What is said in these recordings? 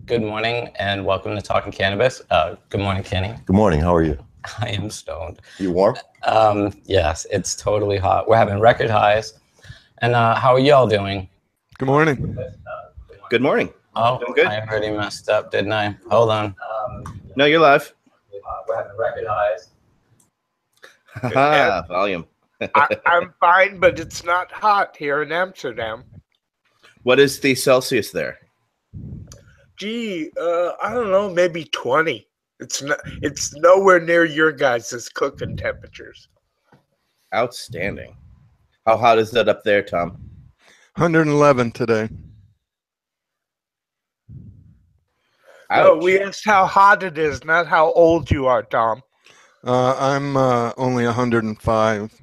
Good morning and welcome to Talking Cannabis. Good morning, Kenny. Good morning. How are you? I am stoned. You warm? Yes, it's totally hot. We're having record highs. And how are y'all doing? Good morning. Good morning. Oh, Doing good. I already messed up, didn't I? Hold on. No, you're live. We're having record highs. Volume. I'm fine, but it's not hot here in Amsterdam. What is the Celsius there? Gee, I don't know, maybe 20. It's nowhere near your guys' cooking temperatures. Outstanding. How hot is that up there, Tom? 111 today. Ouch. No, we asked how hot it is, not how old you are, Tom. I'm only 105.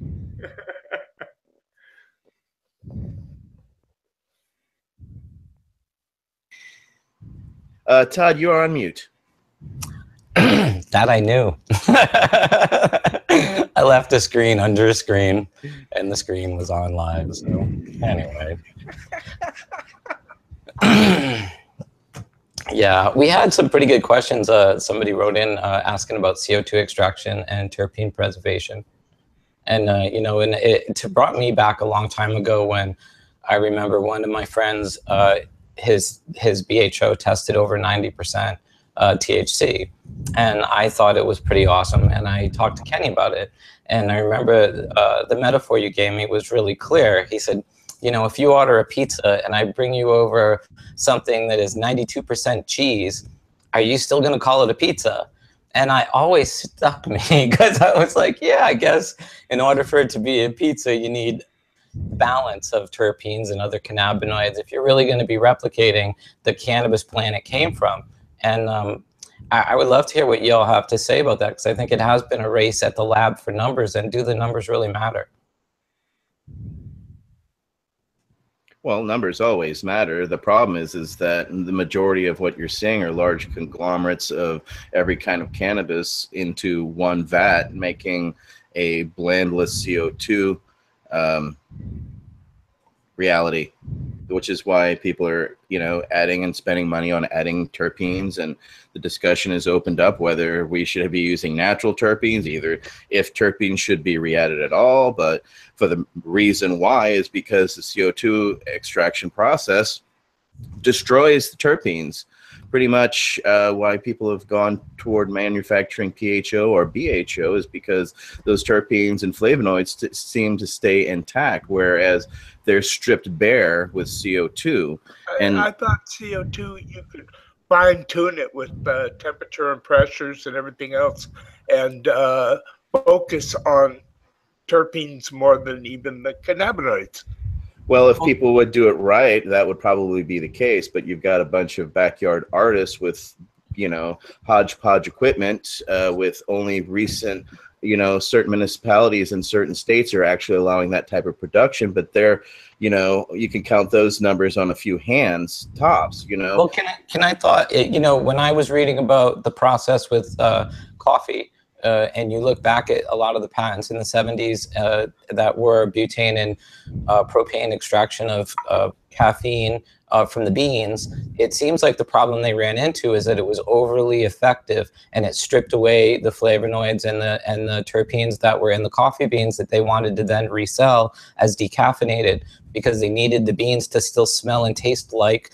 Todd, you are on mute. That I knew. I left a screen under a screen and the screen was on live. So anyway. Yeah, we had some pretty good questions. Somebody wrote in asking about CO2 extraction and terpene preservation. And, you know, and it brought me back a long time ago when I remember one of my friends, his BHO tested over 90% THC. And I thought it was pretty awesome. And I talked to Kenny about it. And I remember the metaphor you gave me was really clear. He said, you know, if you order a pizza and I bring you over something that is 92% cheese, are you still going to call it a pizza? And I always stuck me because I was like, yeah, I guess in order for it to be a pizza, you need balance of terpenes and other cannabinoids if you're really going to be replicating the cannabis plant it came from. And I would love to hear what y'all have to say about that, because I think it has been a race at the lab for numbers. And do the numbers really matter? Well, numbers always matter. The problem is that the majority of what you're seeing are large conglomerates of every kind of cannabis into one vat, making a blandless CO2 reality, which is why people are, you know, adding and spending money on adding terpenes. And the discussion is opened up whether we should be using natural terpenes, either if terpenes should be re-added at all. But for the reason why is because the CO2 extraction process destroys the terpenes. Pretty much why people have gone toward manufacturing PHO or BHO is because those terpenes and flavonoids seem to stay intact, whereas they're stripped bare with CO2. And I thought CO2, you could fine-tune it with temperature and pressures and everything else, and focus on terpenes more than even the cannabinoids. well, if people would do it right, that would probably be the case. But you've got a bunch of backyard artists with, you know, hodgepodge equipment with only recent, you know, certain municipalities and certain states are actually allowing that type of production. But they're, you know, you can count those numbers on a few hands tops, you know. Well, can I thought, you know, when I was reading about the process with coffee, and you look back at a lot of the patents in the 70s that were butane and propane extraction of caffeine from the beans, it seems like the problem they ran into is that it was overly effective and it stripped away the flavonoids and the terpenes that were in the coffee beans that they wanted to then resell as decaffeinated, because they needed the beans to still smell and taste like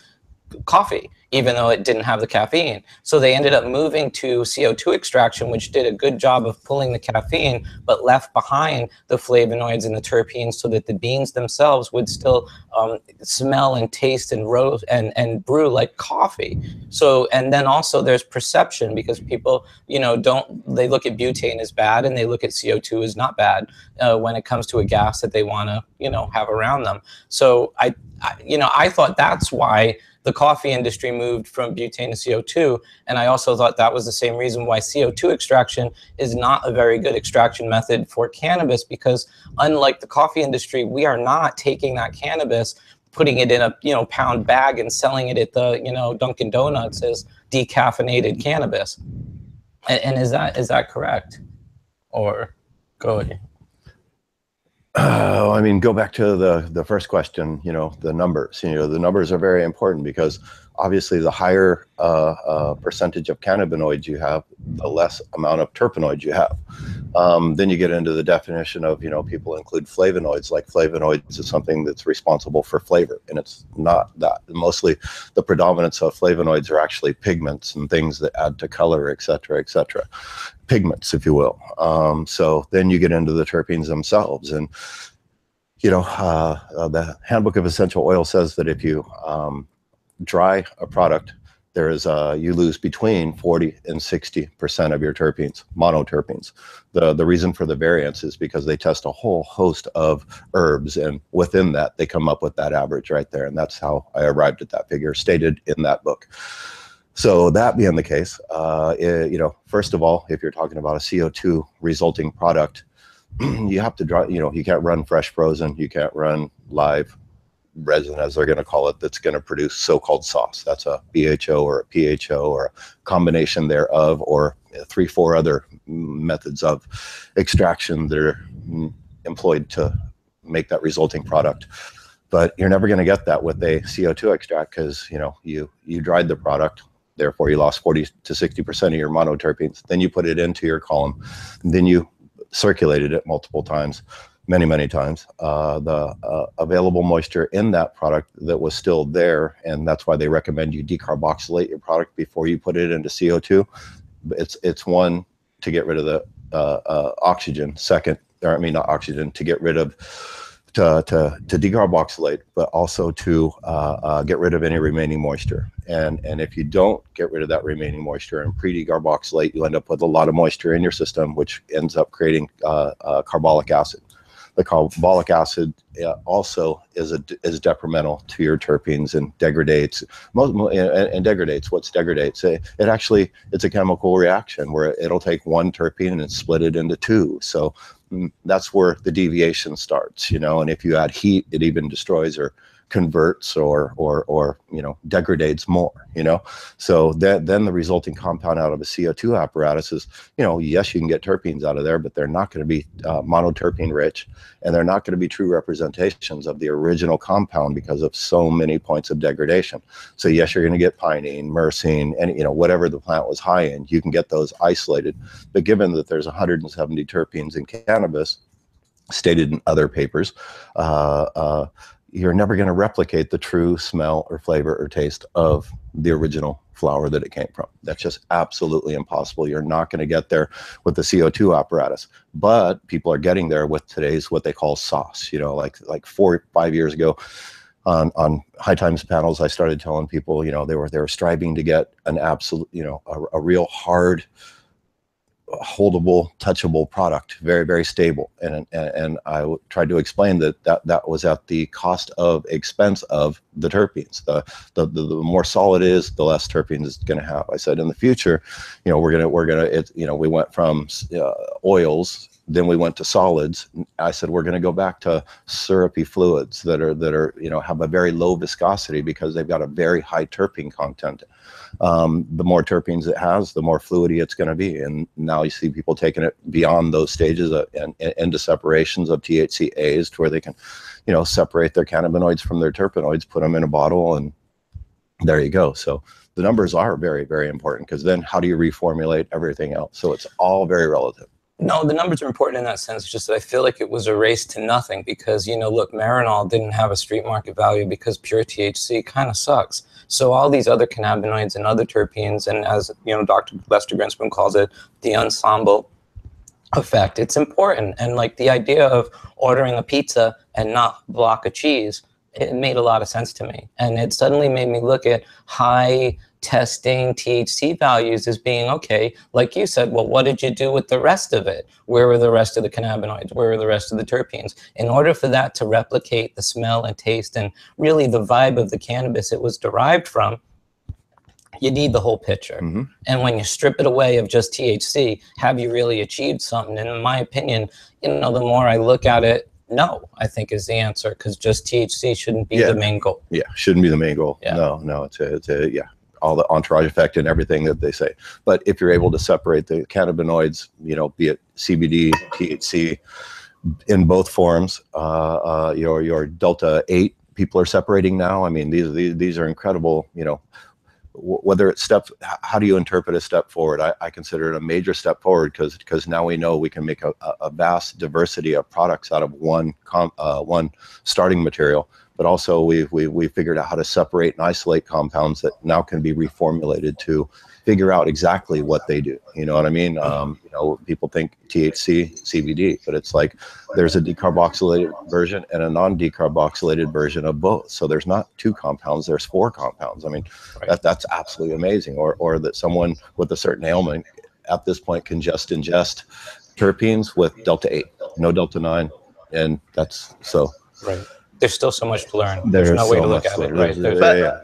coffee, even though it didn't have the caffeine. So they ended up moving to CO2 extraction, which did a good job of pulling the caffeine, but left behind the flavonoids and the terpenes so that the beans themselves would still smell and taste and roast and brew like coffee. So, and then also there's perception, because people, you know, they look at butane as bad and they look at CO2 as not bad when it comes to a gas that they want to, you know, have around them. So I thought that's why the coffee industry moved from butane to CO2. And I also thought that was the same reason why CO2 extraction is not a very good extraction method for cannabis, because unlike the coffee industry, we are not taking that cannabis, putting it in a, you know, pound bag and selling it at the, you know, Dunkin' Donuts as decaffeinated cannabis. And is that correct? Or go ahead. I mean, go back to the first question, the numbers. The numbers are very important because obviously the higher percentage of cannabinoids you have, the less amount of terpenoids you have. Then you get into the definition of, people include flavonoids. Like flavonoids is something that's responsible for flavor, and it's not that. Mostly the predominance of flavonoids are actually pigments and things that add to color, et cetera, pigments, if you will. So then you get into the terpenes themselves. And, the Handbook of Essential Oil says that if you dry a product, you lose between 40 and 60% of your terpenes, monoterpenes. The reason for the variance is because they test a whole host of herbs, and within that, they come up with that average right there. And that's how I arrived at that figure stated in that book. So that being the case, first of all, if you're talking about a CO2 resulting product, you have to dry, you can't run fresh frozen, you can't run live resin, as they're going to call it, that's going to produce so-called sauce. That's a BHO or a PHO or a combination thereof, or 3-4 other methods of extraction that are employed to make that resulting product. But you're never going to get that with a CO2 extract, because you dried the product, therefore you lost 40 to 60% of your monoterpenes. Then you put it into your column, and then you circulated it multiple times, many times. The available moisture in that product that was still there, and that's why they recommend you decarboxylate your product before you put it into CO2. It's one, to get rid of the oxygen. Second, not oxygen, to get rid of to decarboxylate, but also to get rid of any remaining moisture. And if you don't get rid of that remaining moisture and pre-decarboxylate, you end up with a lot of moisture in your system, which ends up creating carbolic acid. The carbolic acid also is detrimental to your terpenes and degradates. And degradates. What's degradates? It's a chemical reaction where it'll take one terpene and split it into two. So that's where the deviation starts, and if you add heat, it even destroys or converts or degrades more, So then the resulting compound out of a CO2 apparatus is, yes, you can get terpenes out of there, but they're not going to be monoterpene rich, and they're not going to be true representations of the original compound because of so many points of degradation. So yes, you're going to get pinene, myrcene, and whatever the plant was high in, you can get those isolated. But given that there's 170 terpenes in cannabis, stated in other papers, you're never going to replicate the true smell or flavor or taste of the original flower that it came from. That's just absolutely impossible. You're not going to get there with the CO2 apparatus. But people are getting there with today's what they call sauce. Like 4 or 5 years ago on High Times panels, I started telling people, they were striving to get an absolute, a real hard, holdable, touchable product, very, very stable. And I tried to explain that was at the cost of expense of the terpenes. The more solid it is, the less terpenes it's going to have. I said in the future, we went from oils, then we went to solids. I said we're going to go back to syrupy fluids that are have a very low viscosity because they've got a very high terpene content. The more terpenes it has, the more fluidy it's going to be. And now you see people taking it beyond those stages and into separations of THCAs to where they can, separate their cannabinoids from their terpenoids, put them in a bottle, and there you go. So the numbers are very, very important, because then how do you reformulate everything else? So it's all very relative. No, the numbers are important in that sense. Just that I feel like it was a race to nothing because, look, Marinol didn't have a street market value because pure THC kind of sucks. So all these other cannabinoids and other terpenes, and as Dr. Lester Grinspoon calls it, the ensemble effect, it's important. And like the idea of ordering a pizza and not a block of cheese, it made a lot of sense to me. And it suddenly made me look at high testing THC values as being okay. Like you said, well, what did you do with the rest of it? Where were the rest of the cannabinoids? Where were the rest of the terpenes? In order for that to replicate the smell and taste and really the vibe of the cannabis it was derived from, you need the whole picture. Mm-hmm. And when you strip it away of just THC, have you really achieved something? And in my opinion, the more I look at it, no, I think is the answer, because just THC shouldn't be the main goal. Yeah, shouldn't be the main goal. Yeah. No, it's all the entourage effect and everything that they say. But if you're able to separate the cannabinoids, be it CBD, THC, in both forms. Your Delta 8 people are separating now. I mean, these are incredible, you know, whether it's how do you interpret a step forward? I consider it a major step forward because now we know we can make a vast diversity of products out of one starting material, but also we figured out how to separate and isolate compounds that now can be reformulated to figure out exactly what they do. You know what I mean? You know, people think THC, CBD, but it's like there's a decarboxylated version and a non-decarboxylated version of both. So there's not 2 compounds, there's 4 compounds. I mean, that's absolutely amazing. Or that someone with a certain ailment at this point can just ingest terpenes with Delta 8, no Delta 9, and that's so. Right. There's still so much to learn. There's no way to look at it, right?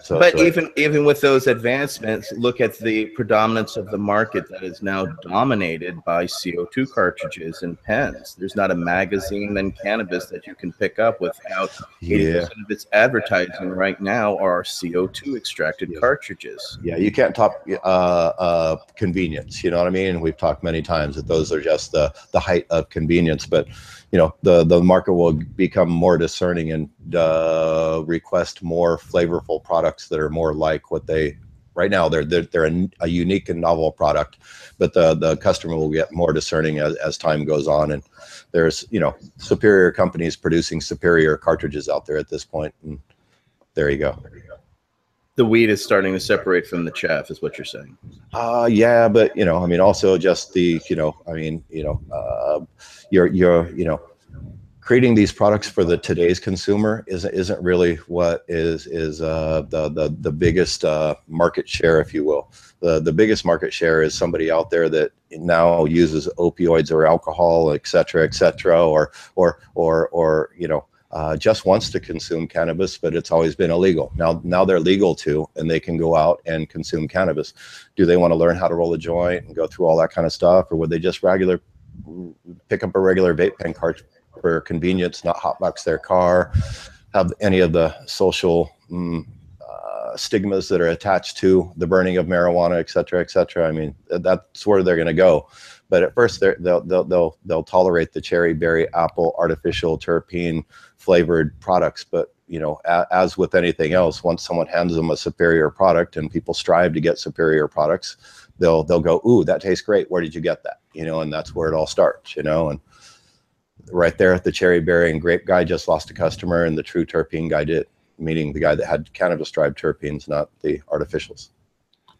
But even with those advancements, look at the predominance of the market that is now dominated by CO2 cartridges and pens. There's not a magazine in cannabis that you can pick up without 80% of its advertising right now are CO2 extracted cartridges. Yeah, you can't top convenience. You know what I mean? We've talked many times that those are just the height of convenience, but you know, the market will become more discerning and request more flavorful products that are more like what they right now. They're a unique and novel product, but the customer will get more discerning as time goes on. And there's, you know, superior companies producing superior cartridges out there at this point. And there you go. The weed is starting to separate from the chaff, is what you're saying. Yeah, but you know, I mean, also just the, you know, I mean, you know, you're you know, creating these products for today's consumer isn't really what is the biggest market share, if you will. The biggest market share is somebody out there that now uses opioids or alcohol, et cetera, or you know, just wants to consume cannabis, but it's always been illegal. Now they're legal too, and they can go out and consume cannabis. Do they want to learn how to roll a joint and go through all that kind of stuff, or would they just pick up a regular vape pen cart for convenience, not hotbox their car, have any of the social stigmas that are attached to the burning of marijuana, et cetera, et cetera? I mean, that's where they're going to go. But at first, they'll tolerate the cherry, berry, apple, artificial terpene flavored products. But you know, as with anything else, once someone hands them a superior product, and people strive to get superior products, they'll go, "Ooh, that tastes great. Where did you get that?" You know, and that's where it all starts. You know, and right there, the cherry, berry, and grape guy just lost a customer, and the true terpene guy did, meaning the guy that had cannabis-derived terpenes, not the artificials.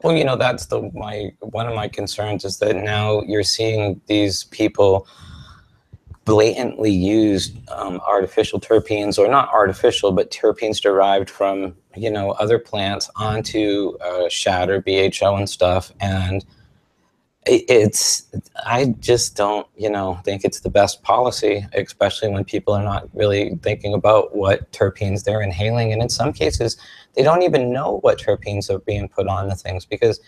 Well, you know, that's one of my concerns is that now you're seeing these people blatantly use artificial terpenes, or not artificial, but terpenes derived from, you know, other plants onto shad or BHO and stuff. And I just don't, you know, think it's the best policy, especially when people are not really thinking about what terpenes they're inhaling. And in some cases, they don't even know what terpenes are being put on the things, because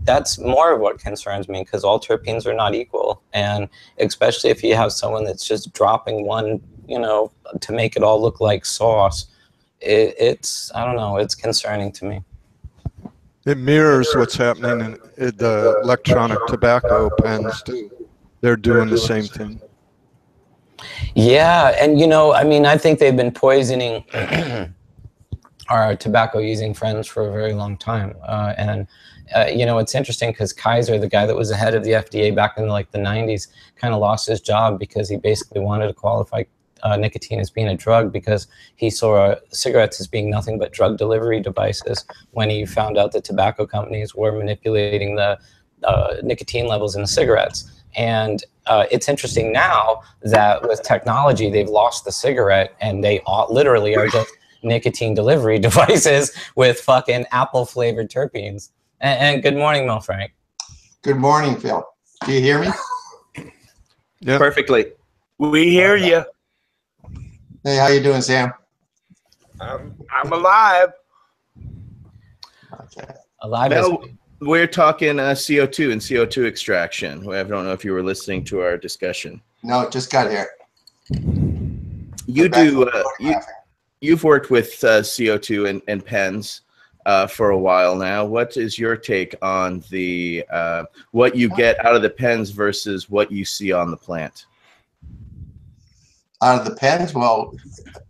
that's more of what concerns me, because all terpenes are not equal. And especially if you have someone that's just dropping one, you know, to make it all look like sauce, it's, I don't know, it's concerning to me. It mirrors what's happening in the electronic tobacco pens too. They're doing the same thing. Yeah, and you know, I mean, I think they've been poisoning our tobacco using friends for a very long time. You know, it's interesting because Kaiser, the guy that was the head of the FDA back in like the 90s, kind of lost his job because he basically wanted to qualify nicotine as being a drug, because he saw cigarettes as being nothing but drug delivery devices, when he found out that tobacco companies were manipulating the nicotine levels in the cigarettes. And it's interesting now that with technology, they've lost the cigarette, and they literally are just nicotine delivery devices with fucking apple flavored terpenes. And good morning, Mel Frank. Good morning, Phil. Do you hear me? Yeah, perfectly. We hear you. Hey, how you doing, Sam? I'm alive. Okay. Alive. Mel, we're talking CO2 and CO2 extraction. I don't know if you were listening to our discussion. No, just got here. You do. You've worked with CO2 and pens for a while now. What is your take on the what you get out of the pens versus what you see on the plant? Out of the pens, well,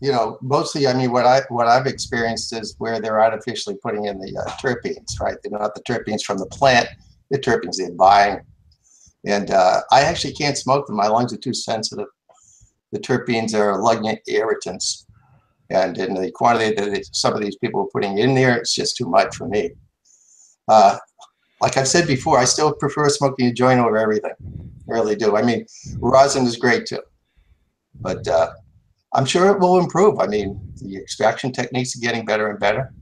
you know, mostly, I mean, what I've experienced is where they're artificially putting in the terpenes, right? They're not the terpenes from the plant, the terpenes they're buying. And I actually can't smoke them. My lungs are too sensitive. The terpenes are malignant irritants. And in the quantity that some of these people are putting in there, it's just too much for me. Like I've said before, I still prefer smoking a joint over everything. I really do. I mean, rosin is great too. But I'm sure it will improve. I mean, the extraction techniques are getting better and better.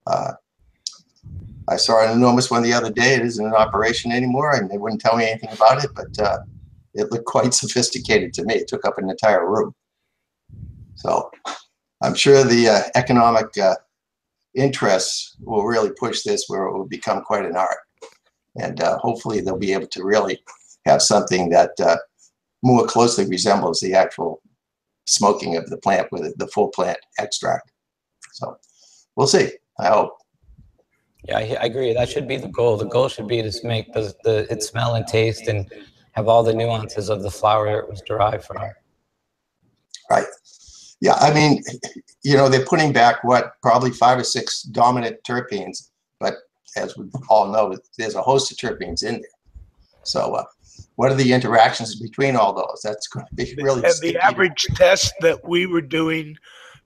I saw an enormous one the other day. It isn't in operation anymore, and they wouldn't tell me anything about it, but it looked quite sophisticated to me. It took up an entire room. So I'm sure the economic interests will really push this where it will become quite an art. And hopefully they'll be able to really have something that more closely resembles the actual smoking of the plant with the full plant extract. So we'll see. I hope. Yeah, I agree. That should be the goal. The goal should be to make it smell and taste and have all the nuances of the flower it was derived from. Right. Yeah, I mean, you know, they're putting back probably 5 or 6 dominant terpenes, but as we all know, there's a host of terpenes in there. So what are the interactions between all those? That's going to be really and the average test that we were doing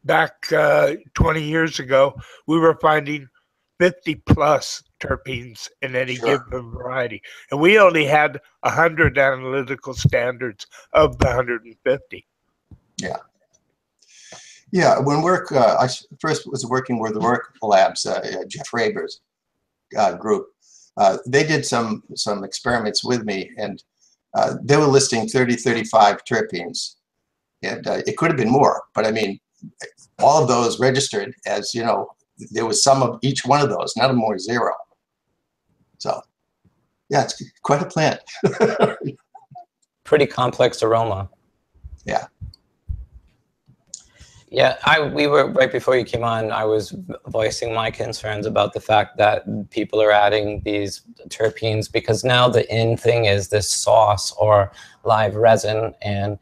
back 20 years ago, we were finding 50 plus terpenes in any given variety. And we only had 100 analytical standards of the 150. Yeah. Yeah, when I first was working with the work labs, Jeff Raber's group, they did some experiments with me, and they were listing 30, 35 terpenes, and it could have been more, but I mean, all of those registered as, you know, there was some of each one of those, none of them were 0. So, yeah, it's quite a plant. Pretty complex aroma. Yeah. Yeah, we were, right before you came on, I was voicing my concerns about the fact that people are adding these terpenes because now the in thing is this sauce or live resin. And,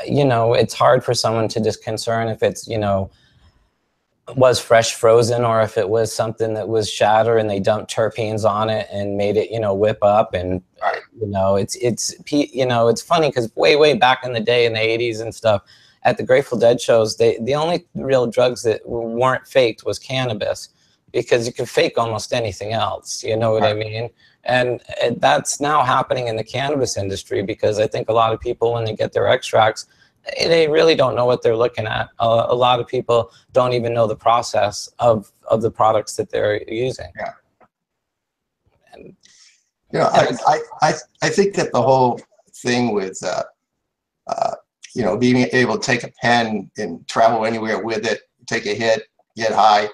you know, it's hard for someone to just concern if it's, you know, was fresh frozen or if it was something that was shatter and they dumped terpenes on it and made it, you know, whip up. And, you know, you know, it's funny because way back in the day in the 80s and stuff, at the Grateful Dead shows, the only real drugs that weren't faked was cannabis, because you could fake almost anything else. You know what I mean? And that's now happening in the cannabis industry, because I think a lot of people, when they get their extracts, they really don't know what they're looking at. A lot of people don't even know the process of the products that they're using. Yeah. And, you know, I think that the whole thing with you know, being able to take a pen and travel anywhere with it, take a hit, get high,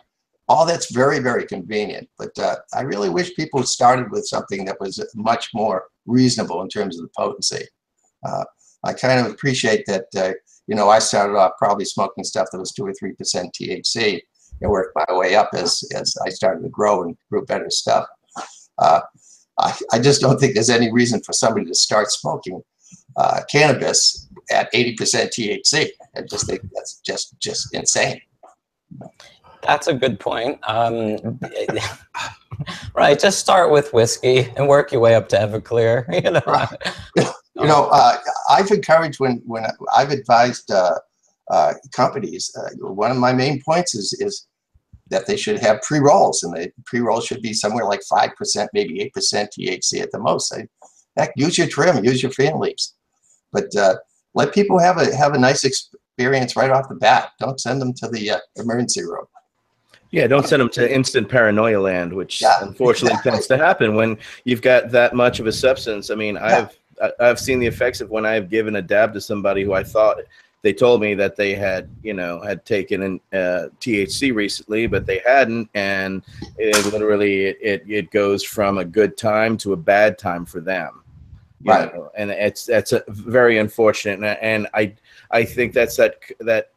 all that's very, very convenient. But I really wish people started with something that was much more reasonable in terms of the potency. I kind of appreciate that, you know, I started off probably smoking stuff that was 2 or 3% THC and worked my way up as I started to grow and grew better stuff. I just don't think there's any reason for somebody to start smoking cannabis at 80% THC. I just think that's just insane. That's a good point. Right, just start with whiskey and work your way up to Everclear. You know, right. You know, I've encouraged when I've advised companies. One of my main points is that they should have pre-rolls, and the pre-rolls should be somewhere like 5%, maybe 8% THC at the most. Heck, use your trim, use your fan leaves, but let people have a nice experience right off the bat. Don't send them to the emergency room. Yeah, don't send them to instant paranoia land, which unfortunately tends to happen when you've got that much of a substance. I mean, I've seen the effects of when I've given a dab to somebody who I thought, they told me that they had, you know, had taken in THC recently, but they hadn't, and it literally it goes from a good time to a bad time for them. You know, and that's a very unfortunate, and I think that's that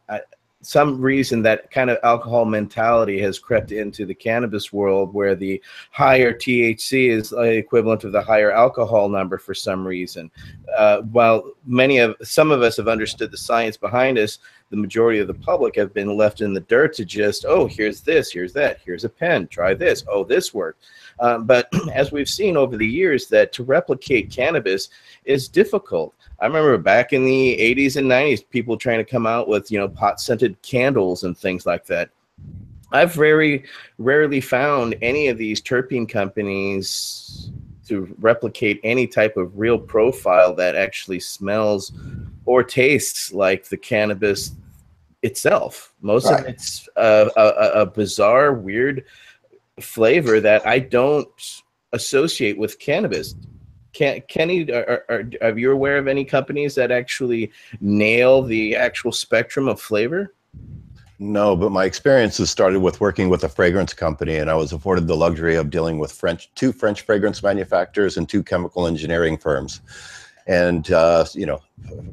some reason that kind of alcohol mentality has crept into the cannabis world, where the higher THC is equivalent to the higher alcohol number for some reason. While some of us have understood the science behind us, the majority of the public have been left in the dirt to just, oh, here's this, here's that, here's a pen, try this, oh, this worked. But as we've seen over the years, that to replicate cannabis is difficult. I remember back in the 80s and 90s, people trying to come out with, pot-scented candles and things like that. I've very rarely found any of these terpene companies to replicate any type of real profile that actually smells or tastes like the cannabis itself. Most of it's a bizarre, weird flavor that I don't associate with cannabis. Kenny, are you aware of any companies that actually nail the actual spectrum of flavor? No, but my experiences started with working with a fragrance company, and I was afforded the luxury of dealing with two French fragrance manufacturers and 2 chemical engineering firms. And,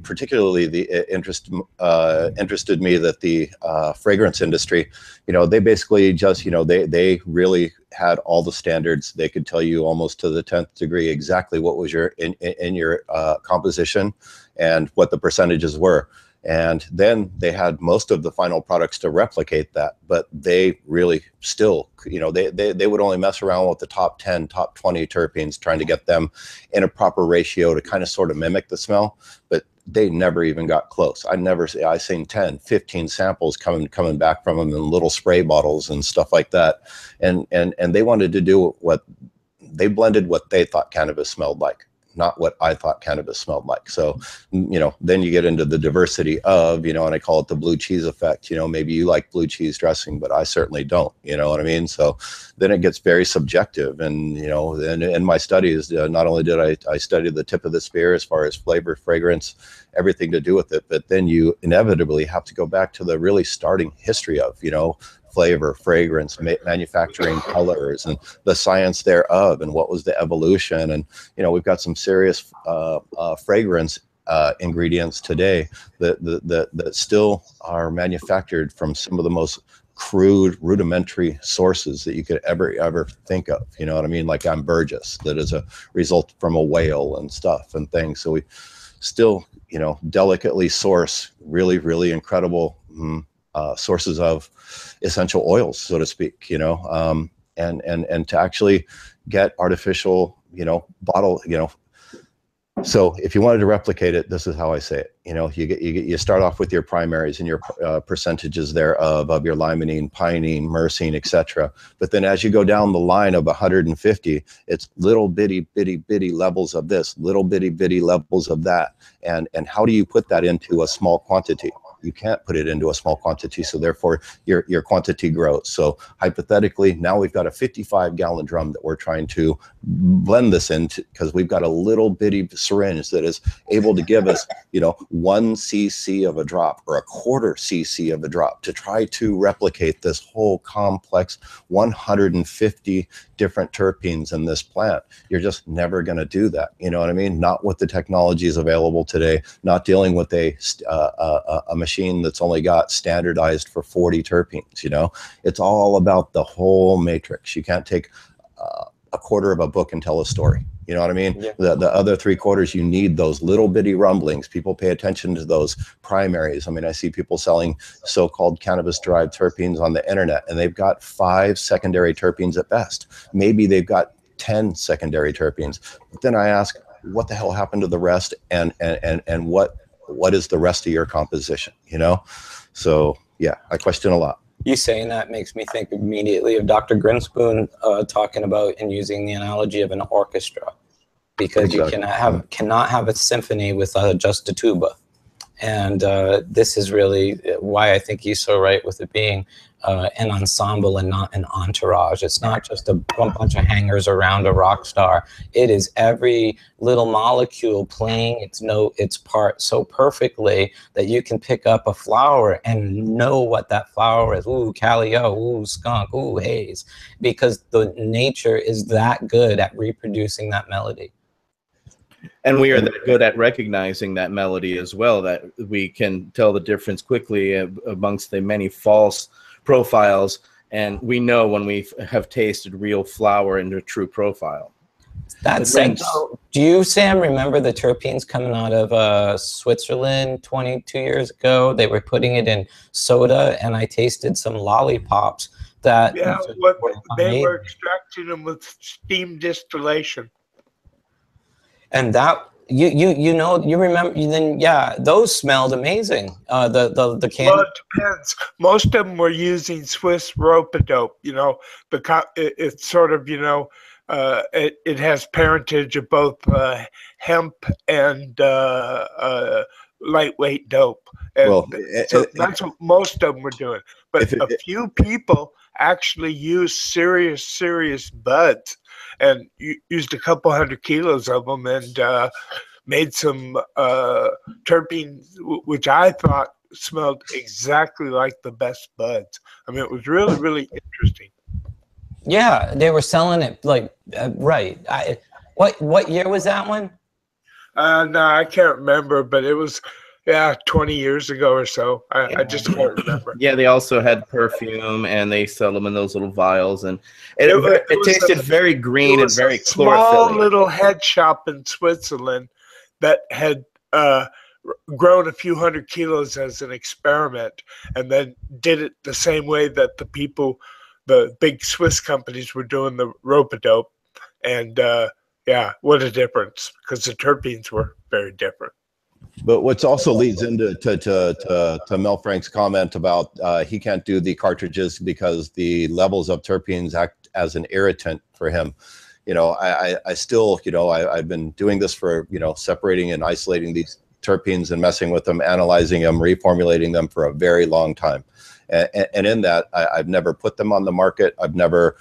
particularly the interested me that the fragrance industry, they basically just, they really had all the standards. They could tell you almost to the 10th degree exactly what was in your composition and what the percentages were. And then they had most of the final products to replicate that, but they really still, they would only mess around with the top 10, top 20 terpenes, trying to get them in a proper ratio to kind of sort of mimic the smell, but they never even got close. I seen 10, 15 samples coming back from them in little spray bottles and stuff like that. And they wanted to do they blended what they thought cannabis smelled like, not what I thought cannabis smelled like. So, then you get into the diversity of, and I call it the blue cheese effect. Maybe you like blue cheese dressing, but I certainly don't, you know what I mean? So then it gets very subjective. And, in my studies, not only did I study the tip of the spear as far as flavor, fragrance, everything to do with it, but then you inevitably have to go back to the really starting history of, flavor, fragrance, manufacturing, colors, and the science thereof, and what was the evolution. And we've got some serious fragrance ingredients today that still are manufactured from some of the most crude, rudimentary sources that you could ever think of. You know what I mean? Like ambergris, that is a result from a whale and stuff and things. So we still, delicately source really, really incredible sources of essential oils, so to speak, and to actually get artificial, bottle, so if you wanted to replicate it, this is how I say it. You start off with your primaries and your percentages thereof, of your limonene, pinene, myrcene, etc. But then as you go down the line of 150, it's little bitty levels of this, little bitty levels of that. And how do you put that into a small quantity? You can't put it into a small quantity, so therefore your quantity grows. So hypothetically, now we've got a 55-gallon drum that we're trying to blend this into, because we've got a little bitty syringe that is able to give us, 1 cc of a drop or a 1/4 cc of a drop, to try to replicate this whole complex 150 different terpenes in this plant. You're just never going to do that. You know what I mean? Not with the technologies available today, not dealing with a machine that's only got standardized for 40 terpenes. It's all about the whole matrix. You can't take a 1/4 of a book and tell a story. You know what I mean? Yeah. The other 3/4, you need those little bitty rumblings. People pay attention to those primaries. I mean, I see people selling so-called cannabis-derived terpenes on the internet, and they've got 5 secondary terpenes at best. Maybe they've got 10 secondary terpenes. But then I ask, what the hell happened to the rest? And what is the rest of your composition? So yeah, I question a lot. You saying that makes me think immediately of Dr. Grinspoon talking about and using the analogy of an orchestra, because exactly. You cannot have a symphony with just a tuba. And this is really why I think he's so right with it being an ensemble and not an entourage. It's not just a bunch of hangers around a rock star. It is every little molecule playing its note, its part so perfectly that you can pick up a flower and know what that flower is. Ooh, Calio, ooh, skunk, ooh, haze. Because the nature is that good at reproducing that melody. And we are that good at recognizing that melody as well, that we can tell the difference quickly amongst the many false profiles. And we know when we have tasted real flower in a true profile. That said, do you, Sam, remember the terpenes coming out of Switzerland 22 years ago? They were putting it in soda, and I tasted some lollipops that they were extracting them with steam distillation. And that you remember, then those smelled amazing. The can. Well, it depends. Most of them were using Swiss rope-a-dope. You know, it's sort of, you know, it has parentage of both hemp and lightweight dope. And so that's what most of them were doing. But a few people actually used serious buds and used a couple 100 kilos of them and made some terpenes, which I thought smelled exactly like the best buds. I mean, it was really interesting. Yeah, they were selling it like right. What year was that one? No, I can't remember, but it was 20 years ago or so. I just can't remember. Yeah, they also had perfume, and they sell them in those little vials, and it tasted very green and very chlorophyll. Small little head shop in Switzerland that had grown a few 100 kilos as an experiment, and then did it the same way that the big Swiss companies were doing the rope-a-dope. And what a difference, because the terpenes were very different. But what's also leads into to Mel Frank's comment about he can't do the cartridges because the levels of terpenes act as an irritant for him. You know, I still, you know, I've been doing this for, you know, separating and isolating these terpenes and messing with them, analyzing them, reformulating them for a very long time. And in that, I've never put them on the market. I've never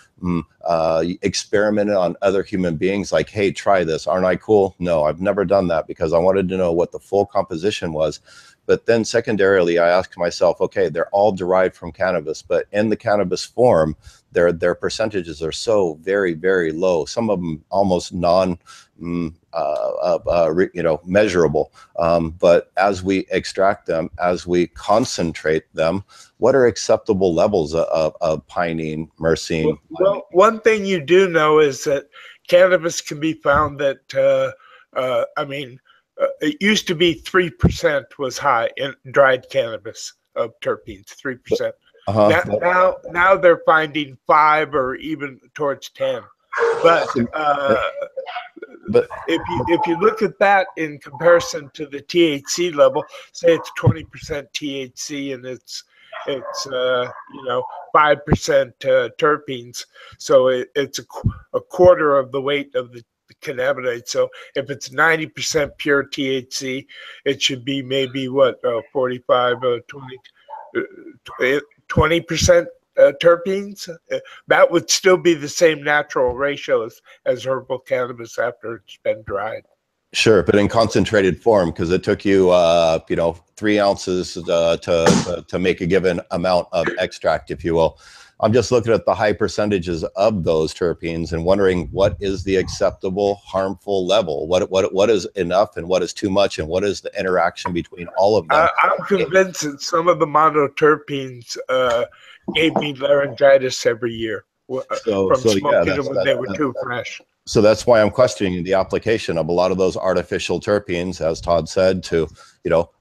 experimented on other human beings like, hey, try this. Aren't I cool? No, I've never done that because I wanted to know what the full composition was. But then secondarily, I asked myself, okay, they're all derived from cannabis, but in the cannabis form, their percentages are so very low. Some of them almost measurable. But as we extract them, as we concentrate them, what are acceptable levels of pinene, myrcene? Well, one thing you do know is that cannabis can be found that, it used to be 3% was high in dried cannabis of terpenes, 3%. Now they're finding 5 or even towards 10. But if you look at that in comparison to the THC level, say it's 20% THC and it's 5% terpenes, so it's a quarter of the weight of the cannabinoid. So if it's 90% pure THC, it should be maybe 45 or 20% terpenes. That would still be the same natural ratio as herbal cannabis after it's been dried. Sure, but in concentrated form, because it took you 3 ounces to make a given amount of extract, if you will. I'm just looking at the high percentages of those terpenes and wondering what is the acceptable harmful level. What is enough and what is too much, and what is the interaction between all of them? I'm convinced that some of the monoterpenes gave me laryngitis every year from smoking them when they were too fresh. So that's why I'm questioning the application of a lot of those artificial terpenes, as Todd said, to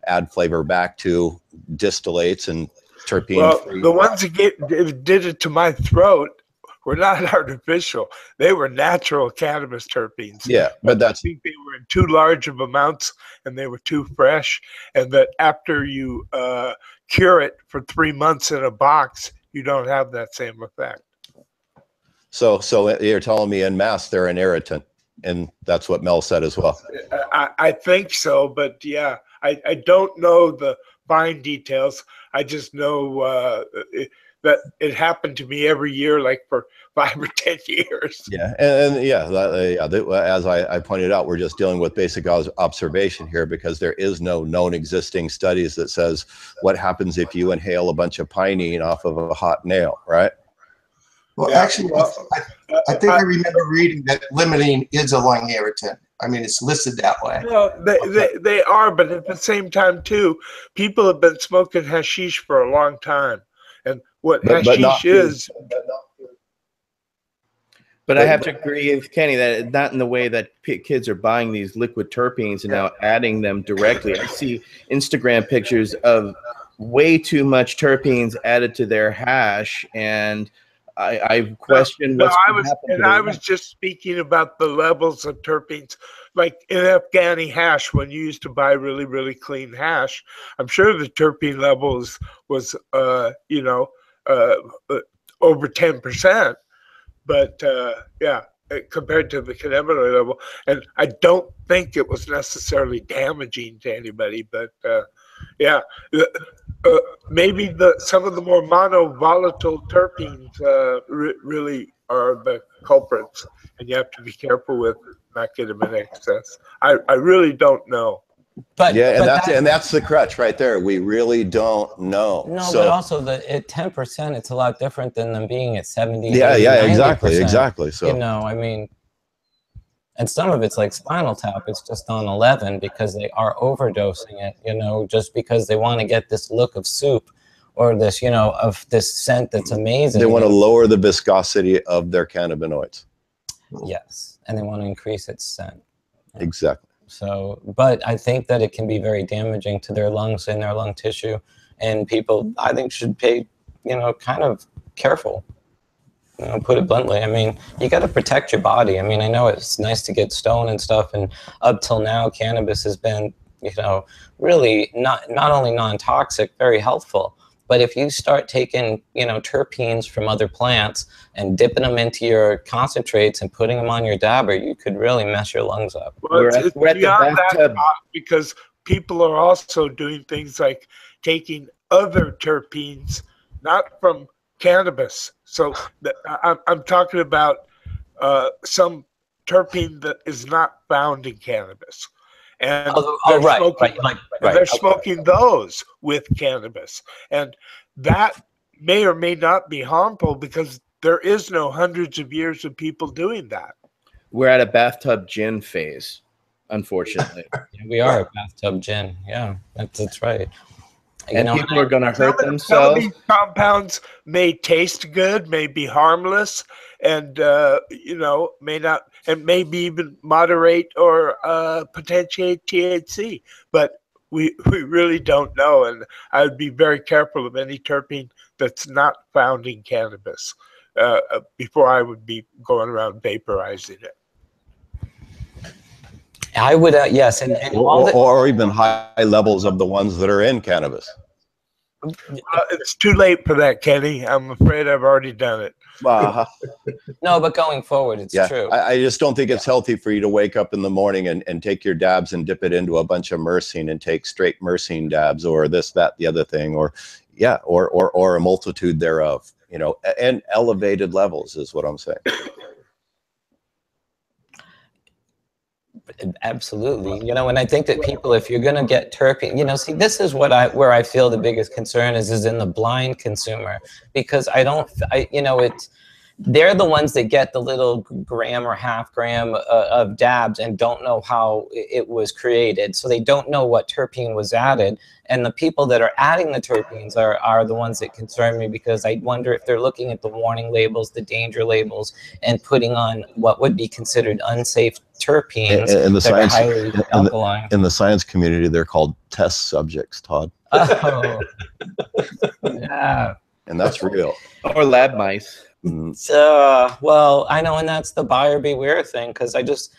add flavor back to distillates and terpene. Well, the ones that did it to my throat were not artificial; they were natural cannabis terpenes. Yeah, but I think they were in too large of amounts and they were too fresh, and that after you cure it for 3 months in a box, you don't have that same effect. So you're telling me en masse they're an irritant, and that's what Mel said as well. I think so, but yeah, I don't know the fine details. I just know that it happened to me every year, like for 5 or 10 years. Yeah, as I pointed out, we're just dealing with basic observation here, because there is no known existing studies that says what happens if you inhale a bunch of pinene off of a hot nail, right? Well, actually, I think I remember reading that limonene is a lung irritant. I mean, it's listed that way. No, they are, but at the same time, too, people have been smoking hashish for a long time. And what hashish is... But I have to agree with Kenny that not in the way that kids are buying these liquid terpenes and now adding them directly. I see Instagram pictures of way too much terpenes added to their hash, and I question what's going to happen. I was just speaking about the levels of terpenes. Like in Afghani hash, when you used to buy really, really clean hash, I'm sure the terpene levels was, you know, over 10%. But yeah, compared to the cannabinoid level, and I don't think it was necessarily damaging to anybody. But yeah, maybe some of the more monovolatile terpenes really are the culprits, and you have to be careful with not getting them in excess. I really don't know. But yeah, and that's the crutch right there. We really don't know. No, so, but also at 10%, it's a lot different than them being at 70. Yeah, 80, yeah, 90%. Exactly. So you know, I mean, and some of it's like Spinal Tap. It's just on 11 because they are overdosing it. You know, just because they want to get this look of soup or this, you know, of this scent that's amazing. They want to lower the viscosity of their cannabinoids. Yes, and they want to increase its scent. Exactly. So, but I think that it can be very damaging to their lungs and their lung tissue, and people, I think, should pay, you know, kind of careful, you know, put it bluntly. I mean, you got to protect your body. I mean, I know it's nice to get stoned and stuff, and up till now, cannabis has been, you know, really not only non-toxic, very healthful. But if you start taking, you know, terpenes from other plants and dipping them into your concentrates and putting them on your dabber, you could really mess your lungs up. Well, we're at the bathtub. Because people are also doing things like taking other terpenes, not from cannabis. So I'm talking about some terpene that is not found in cannabis. And they're smoking those with cannabis. And that may or may not be harmful because there is no hundreds of years of people doing that. We're at a bathtub gin phase, unfortunately. We are a bathtub gin. Yeah, that's right. And people are going to hurt themselves. Some of these compounds may taste good, may be harmless, and you know, may not, and maybe even moderate or potentiate THC. But we really don't know, and I would be very careful of any terpene that's not found in cannabis before I would be going around vaporizing it. I would, yes, and or even high levels of the ones that are in cannabis. It's too late for that, Kenny. I'm afraid I've already done it. No, but going forward, it's true. I just don't think it's healthy for you to wake up in the morning and take your dabs and dip it into a bunch of myrcene and take straight myrcene dabs or this, that, the other thing, or a multitude thereof, you know, and elevated levels is what I'm saying. Absolutely, you know, and I think that people, if you're going to get terpene, you know, see, this is where I feel the biggest concern is in the blind consumer, because you know, they're the ones that get the little gram or half gram of dabs and don't know how it was created, so they don't know what terpene was added. And the people that are adding the terpenes are the ones that concern me, because I wonder if they're looking at the warning labels, the danger labels, and putting on what would be considered unsafe terpenes that are highly alkaline. In the science community, they're called test subjects, Todd. Oh, yeah. And that's real. Or lab mice. Well, I know, and that's the buyer beware thing, because I just,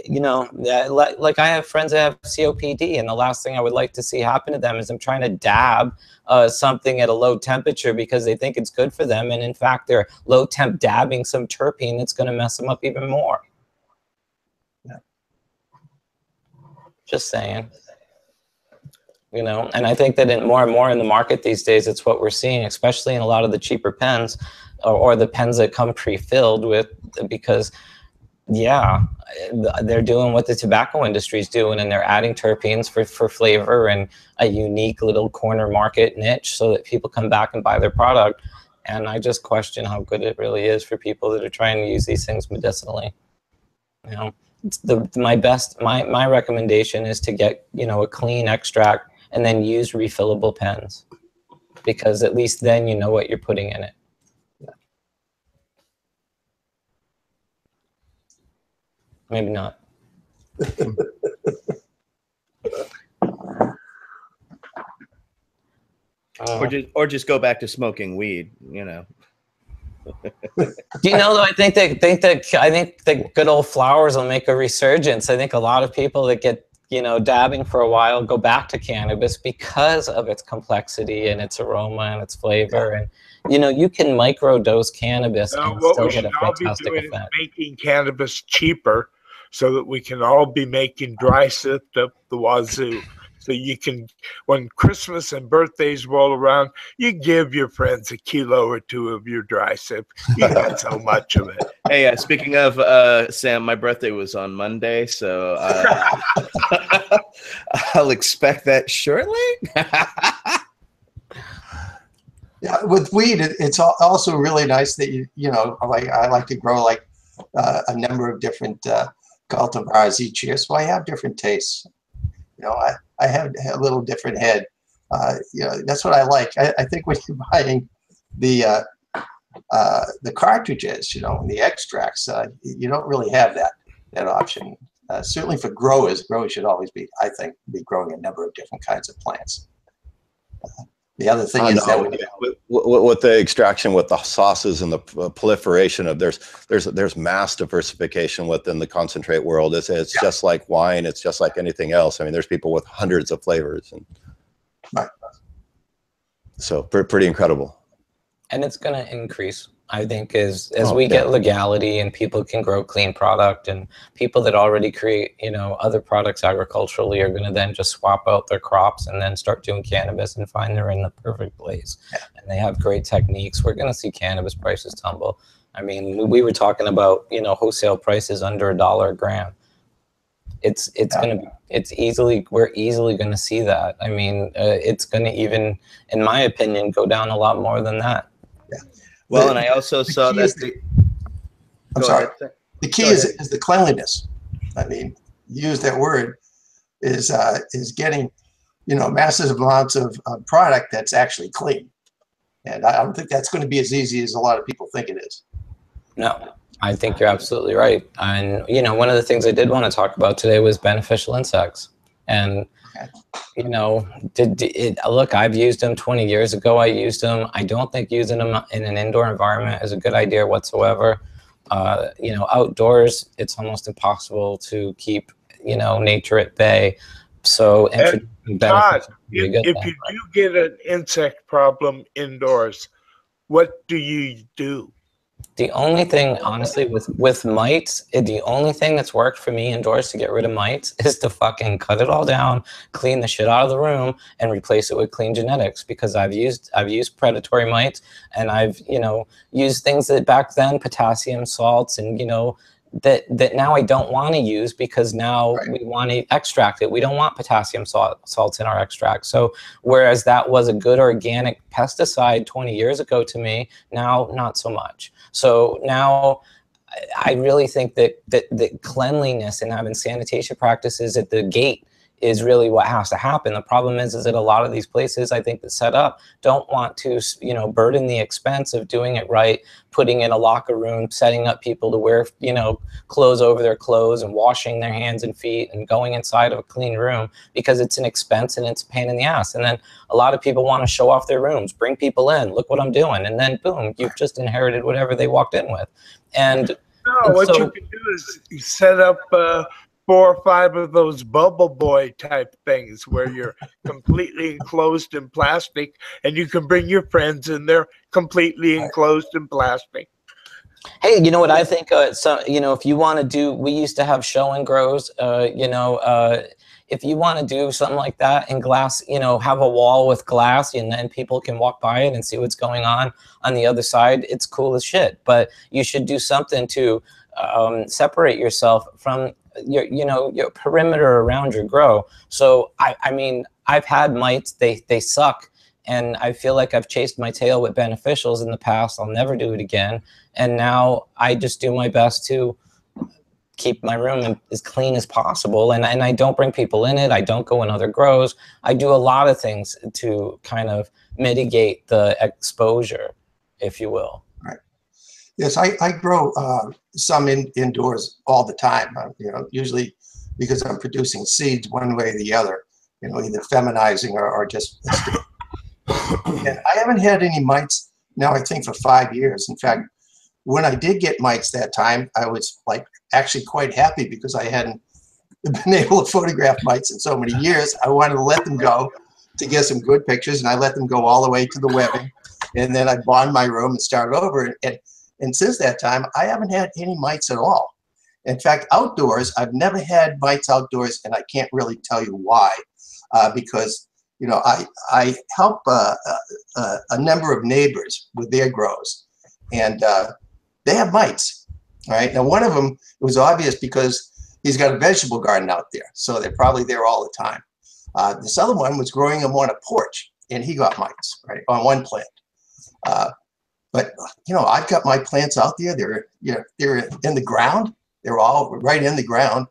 you know, like I have friends that have COPD, and the last thing I would like to see happen to them is them trying to dab something at a low temperature because they think it's good for them, and in fact they're low temp dabbing some terpene that's going to mess them up even more. Yeah. Just saying. You know, and I think that more and more in the market these days, it's what we're seeing, especially in a lot of the cheaper pens or the pens that come pre-filled with, because yeah, they're doing what the tobacco industry is doing, and they're adding terpenes for flavor and a unique little corner market niche so that people come back and buy their product. And I just question how good it really is for people that are trying to use these things medicinally. You know, my recommendation is to get, you know, a clean extract and then use refillable pens, because at least then you know what you're putting in it. Maybe not. Or just go back to smoking weed, you know. Do you know, though, I think the good old flowers will make a resurgence. I think a lot of people that get, you know, dabbing for a while go back to cannabis because of its complexity and its aroma and its flavor. And, you know, you can microdose cannabis and still get a fantastic effect. Making cannabis cheaper so that we can all be making dry sift up the wazoo. So you can, when Christmas and birthdays roll around, you give your friends a kilo or two of your dry sip. You got so much of it. Hey, speaking of Sam, my birthday was on Monday, so I'll expect that shortly. Yeah, with weed, it's also really nice that you know, like I like to grow like a number of different cultivars each year, so I have different tastes. You know, I have a little different head. You know, that's what I like. I think when you're buying the cartridges, you know, and the extracts, you don't really have that option. Certainly for growers should always be, I think, be growing a number of different kinds of plants. The other thing is that with the extraction, with the sauces and the proliferation of there's mass diversification within the concentrate world. It's just like wine. It's just like anything else. I mean, there's people with hundreds of flavors, and so pretty incredible. And it's going to increase, I think, as we get legality and people can grow clean product, and people that already create, you know, other products agriculturally are going to then just swap out their crops and then start doing cannabis and find they're in the perfect place. And they have great techniques. We're going to see cannabis prices tumble. I mean, we were talking about, you know, wholesale prices under $1 a gram. We're easily going to see that. I mean, it's going to even, in my opinion, go down a lot more than that. Well, and I also saw that I'm sorry. The key is the cleanliness. I mean, use that word is getting, you know, massive amounts of product that's actually clean. And I don't think that's going to be as easy as a lot of people think it is. No, I think you're absolutely right. And, you know, one of the things I did want to talk about today was beneficial insects. And, you know, look, I've used them 20 years ago. I used them. I don't think using them in an indoor environment is a good idea whatsoever. You know, outdoors, it's almost impossible to keep, you know, nature at bay. So, Todd, if you do get an insect problem indoors, what do you do? The only thing, honestly, with mites, the only thing that's worked for me indoors to get rid of mites is to fucking cut it all down, clean the shit out of the room, and replace it with clean genetics. Because I've used predatory mites, and I've, you know, used things that back then, potassium salts, and, you know, that now I don't want to use, because now we want to extract it. We don't want potassium salts in our extract. So whereas that was a good organic pesticide 20 years ago to me, now not so much. So now I really think that cleanliness and having sanitation practices at the gate is really what has to happen. The problem is that a lot of these places, I think, that set up don't want to, you know, burden the expense of doing it right, putting in a locker room, setting up people to wear, you know, clothes over their clothes and washing their hands and feet and going inside of a clean room, because it's an expense and it's a pain in the ass. And then a lot of people want to show off their rooms, bring people in, look what I'm doing. And then boom, you've just inherited whatever they walked in with. And what you can do is you set up 4 or 5 of those bubble boy type things where you're completely enclosed in plastic, and you can bring your friends in there completely enclosed in plastic. Hey, you know what I think? So, you know, if you want to do, we used to have show and grows, you know, if you want to do something like that in glass, you know, have a wall with glass, and then people can walk by it and see what's going on the other side, it's cool as shit. But you should do something to separate yourself from your perimeter around your grow. So I mean, I've had mites, they suck, and I feel like I've chased my tail with beneficials in the past. I'll never do it again. And now I just do my best to keep my room as clean as possible. And I don't bring people in it. I don't go in other grows. I do a lot of things to kind of mitigate the exposure, if you will. Right. Yes, I grow some indoors all the time. You know, usually because I'm producing seeds one way or the other. You know, either feminizing or just. And I haven't had any mites now, I think, for 5 years. In fact, when I did get mites that time, I was like actually quite happy because I hadn't been able to photograph mites in so many years. I wanted to let them go to get some good pictures, and I let them go all the way to the webbing. And then I bond my room and started over. And since that time, I haven't had any mites at all. In fact, outdoors, I've never had mites outdoors, and I can't really tell you why. Because, you know, I help a number of neighbors with their grows, and they have mites. All right. Now, one of them, it was obvious because he's got a vegetable garden out there, so they're probably there all the time. This other one was growing them on a porch, and he got mites, right, on one plant. But you know, I've got my plants out there. They're in the ground. They're all right in the ground,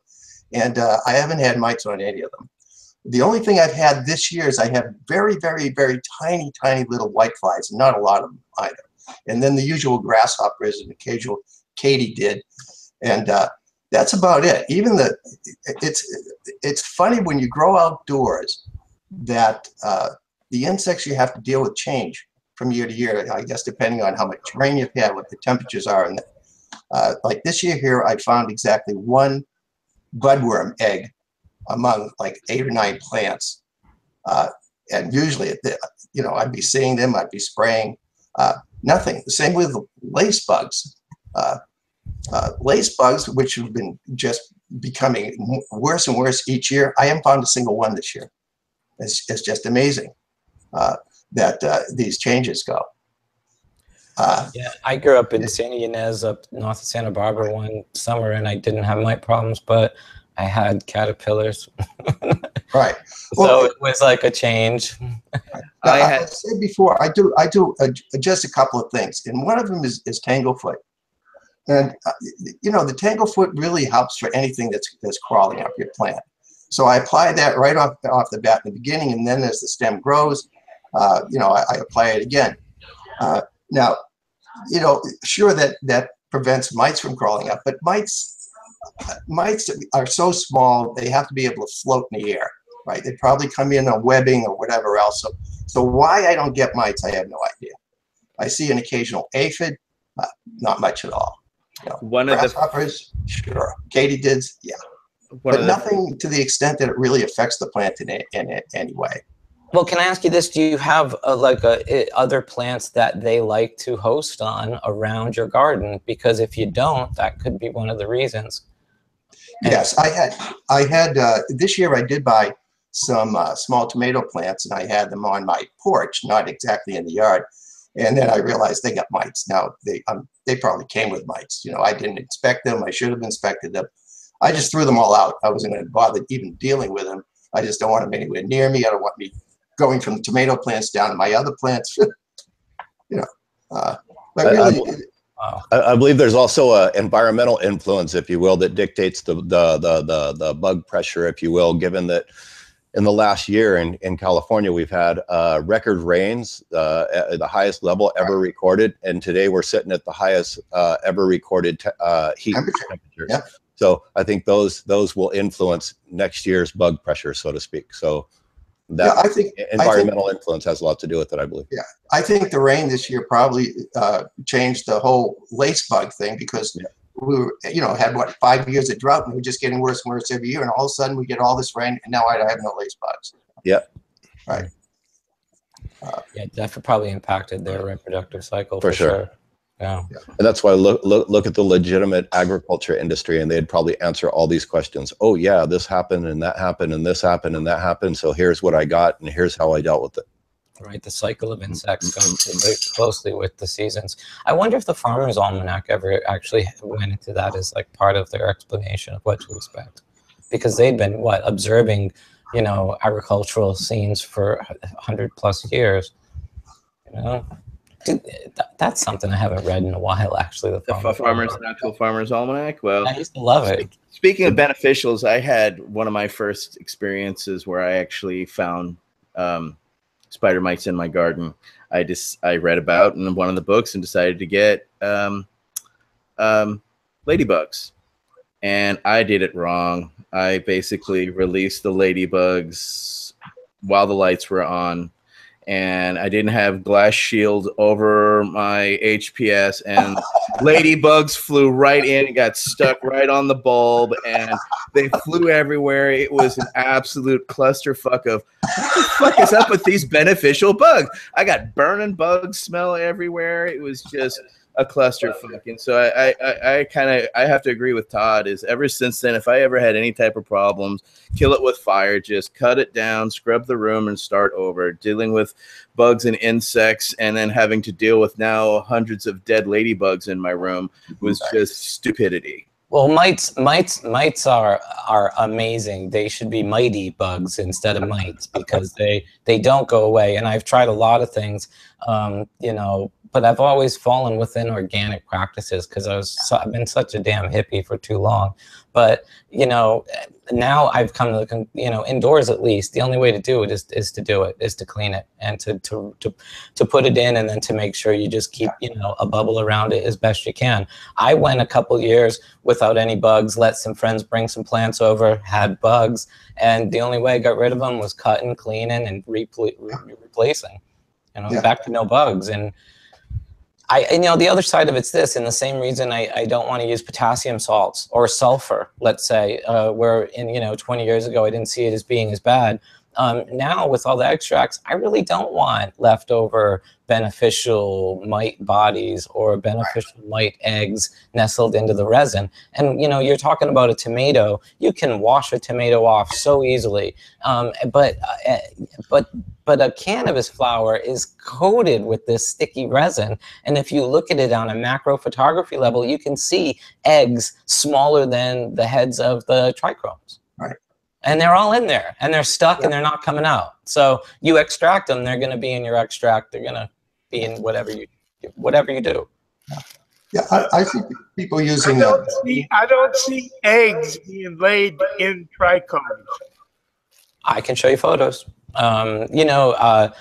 and I haven't had mites on any of them. The only thing I've had this year is I have very, very, very tiny, tiny little whiteflies, and not a lot of them either. And then the usual grasshoppers and occasional katydid, and that's about it. Even it's funny when you grow outdoors that the insects you have to deal with change from year to year, I guess, depending on how much rain you've had, what the temperatures are. And like this year here, I found exactly one budworm egg among like 8 or 9 plants. And usually, you know, I'd be seeing them, I'd be spraying, nothing. The same with lace bugs. Lace bugs, which have been just becoming worse and worse each year. I haven't found a single one this year. It's just amazing that these changes go. Yeah, I grew up in Santa Ynez up north of Santa Barbara one summer, and I didn't have mite problems, but I had caterpillars. Right. So well, it was like a change. I said before, I do just a couple of things, and one of them is tanglefoot. And you know, the tanglefoot really helps for anything that's crawling up your plant. So I apply that right off the bat in the beginning, and then as the stem grows, you know, I apply it again. Now, you know, sure that prevents mites from crawling up, but mites are so small they have to be able to float in the air, right? They probably come in on webbing or whatever else. So why I don't get mites, I have no idea. I see an occasional aphid, not much at all. You know, one of grasshoppers, sure. Katydids, yeah. But nothing to the extent that it really affects the plant in any way. Well, can I ask you this? Do you have other plants that they like to host on around your garden? Because if you don't, that could be one of the reasons. Yes, I had this year I did buy some small tomato plants, and I had them on my porch, not exactly in the yard. And then I realized they got mites. Now they probably came with mites. You know, I didn't inspect them. I should have inspected them. I just threw them all out. I wasn't going to bother even dealing with them. I just don't want them anywhere near me. I don't want me going from tomato plants down to my other plants. You know, but really, I believe there's also an environmental influence, if you will, that dictates the bug pressure, if you will, given that in the last year in California, we've had record rains at the highest level ever recorded. And today we're sitting at the highest ever recorded heat temperatures. Yeah. So I think those will influence next year's bug pressure, so to speak. So that I think environmental influence has a lot to do with it, I believe. Yeah, I think the rain this year probably changed the whole lace bug thing, because we were, you know, had what, 5 years of drought, and we were just getting worse and worse every year, and all of a sudden we get all this rain, and now I have no lace bugs. Yeah. Right. Yeah, that probably impacted their reproductive cycle for sure. Yeah. And that's why look at the legitimate agriculture industry, and they'd probably answer all these questions. Oh yeah, this happened and that happened and this happened and that happened. So here's what I got and here's how I dealt with it. Right. The cycle of insects goes very closely with the seasons. I wonder if the Farmer's Almanac ever actually went into that as like part of their explanation of what to expect, because they'd been observing, you know, agricultural scenes for 100+ years, you know. That's something I haven't read in a while, actually. The Natural Farmer's Almanac. Well, I used to love it. Speaking of beneficials, I had one of my first experiences where I actually found spider mites in my garden. I read about in one of the books and decided to get ladybugs, and I did it wrong. I basically released the ladybugs while the lights were on, and I didn't have glass shield over my HPS, and ladybugs flew right in and got stuck right on the bulb, and they flew everywhere. It was an absolute clusterfuck of what the fuck is up with these beneficial bugs? I got burning bug smell everywhere. It was just a clusterfuck. And so I have to agree with Todd. Is ever since then, if I ever had any type of problems, kill it with fire, just cut it down, scrub the room, and start over. Dealing with bugs and insects, and then having to deal with now hundreds of dead ladybugs in my room was just stupidity. Well, mites are amazing. They should be mighty bugs instead of mites, because they don't go away. And I've tried a lot of things, you know, but I've always fallen within organic practices because I've been such a damn hippie for too long. But, you know, now I've come to the, you know, indoors at least, the only way to do it is to clean it and to put it in, and then to make sure you just keep, you know, a bubble around it as best you can. I went a couple years without any bugs, let some friends bring some plants over, had bugs, and the only way I got rid of them was cutting, cleaning, and replacing, you know, back to no bugs. And you know, the other side of it's this, and the same reason I don't want to use potassium salts or sulfur, let's say, where in, you know, 20 years ago, I didn't see it as being as bad. Now with all the extracts, I really don't want leftover beneficial mite bodies or beneficial mite eggs nestled into the resin. And, you know, you're talking about a tomato. You can wash a tomato off so easily. But a cannabis flower is coated with this sticky resin. And if you look at it on a macro photography level, you can see eggs smaller than the heads of the trichromes. Right. And they're all in there, and they're stuck, and they're not coming out. So you extract them, they're going to be in your extract. They're going to be in whatever you do. Yeah, I see people using. I don't see eggs being laid in trichomes. I can show you photos. You know,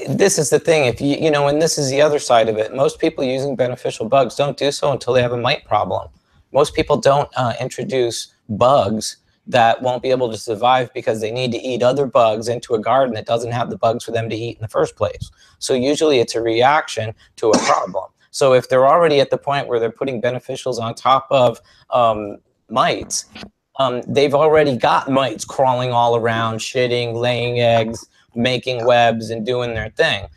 this is the thing. If you know, and this is the other side of it. Most people using beneficial bugs don't do so until they have a mite problem. Most people don't introduce bugs that won't be able to survive because they need to eat other bugs into a garden that doesn't have the bugs for them to eat in the first place. So usually it's a reaction to a problem. So if they're already at the point where they're putting beneficials on top of mites, they've already got mites crawling all around, shitting, laying eggs, making webs, and doing their thing.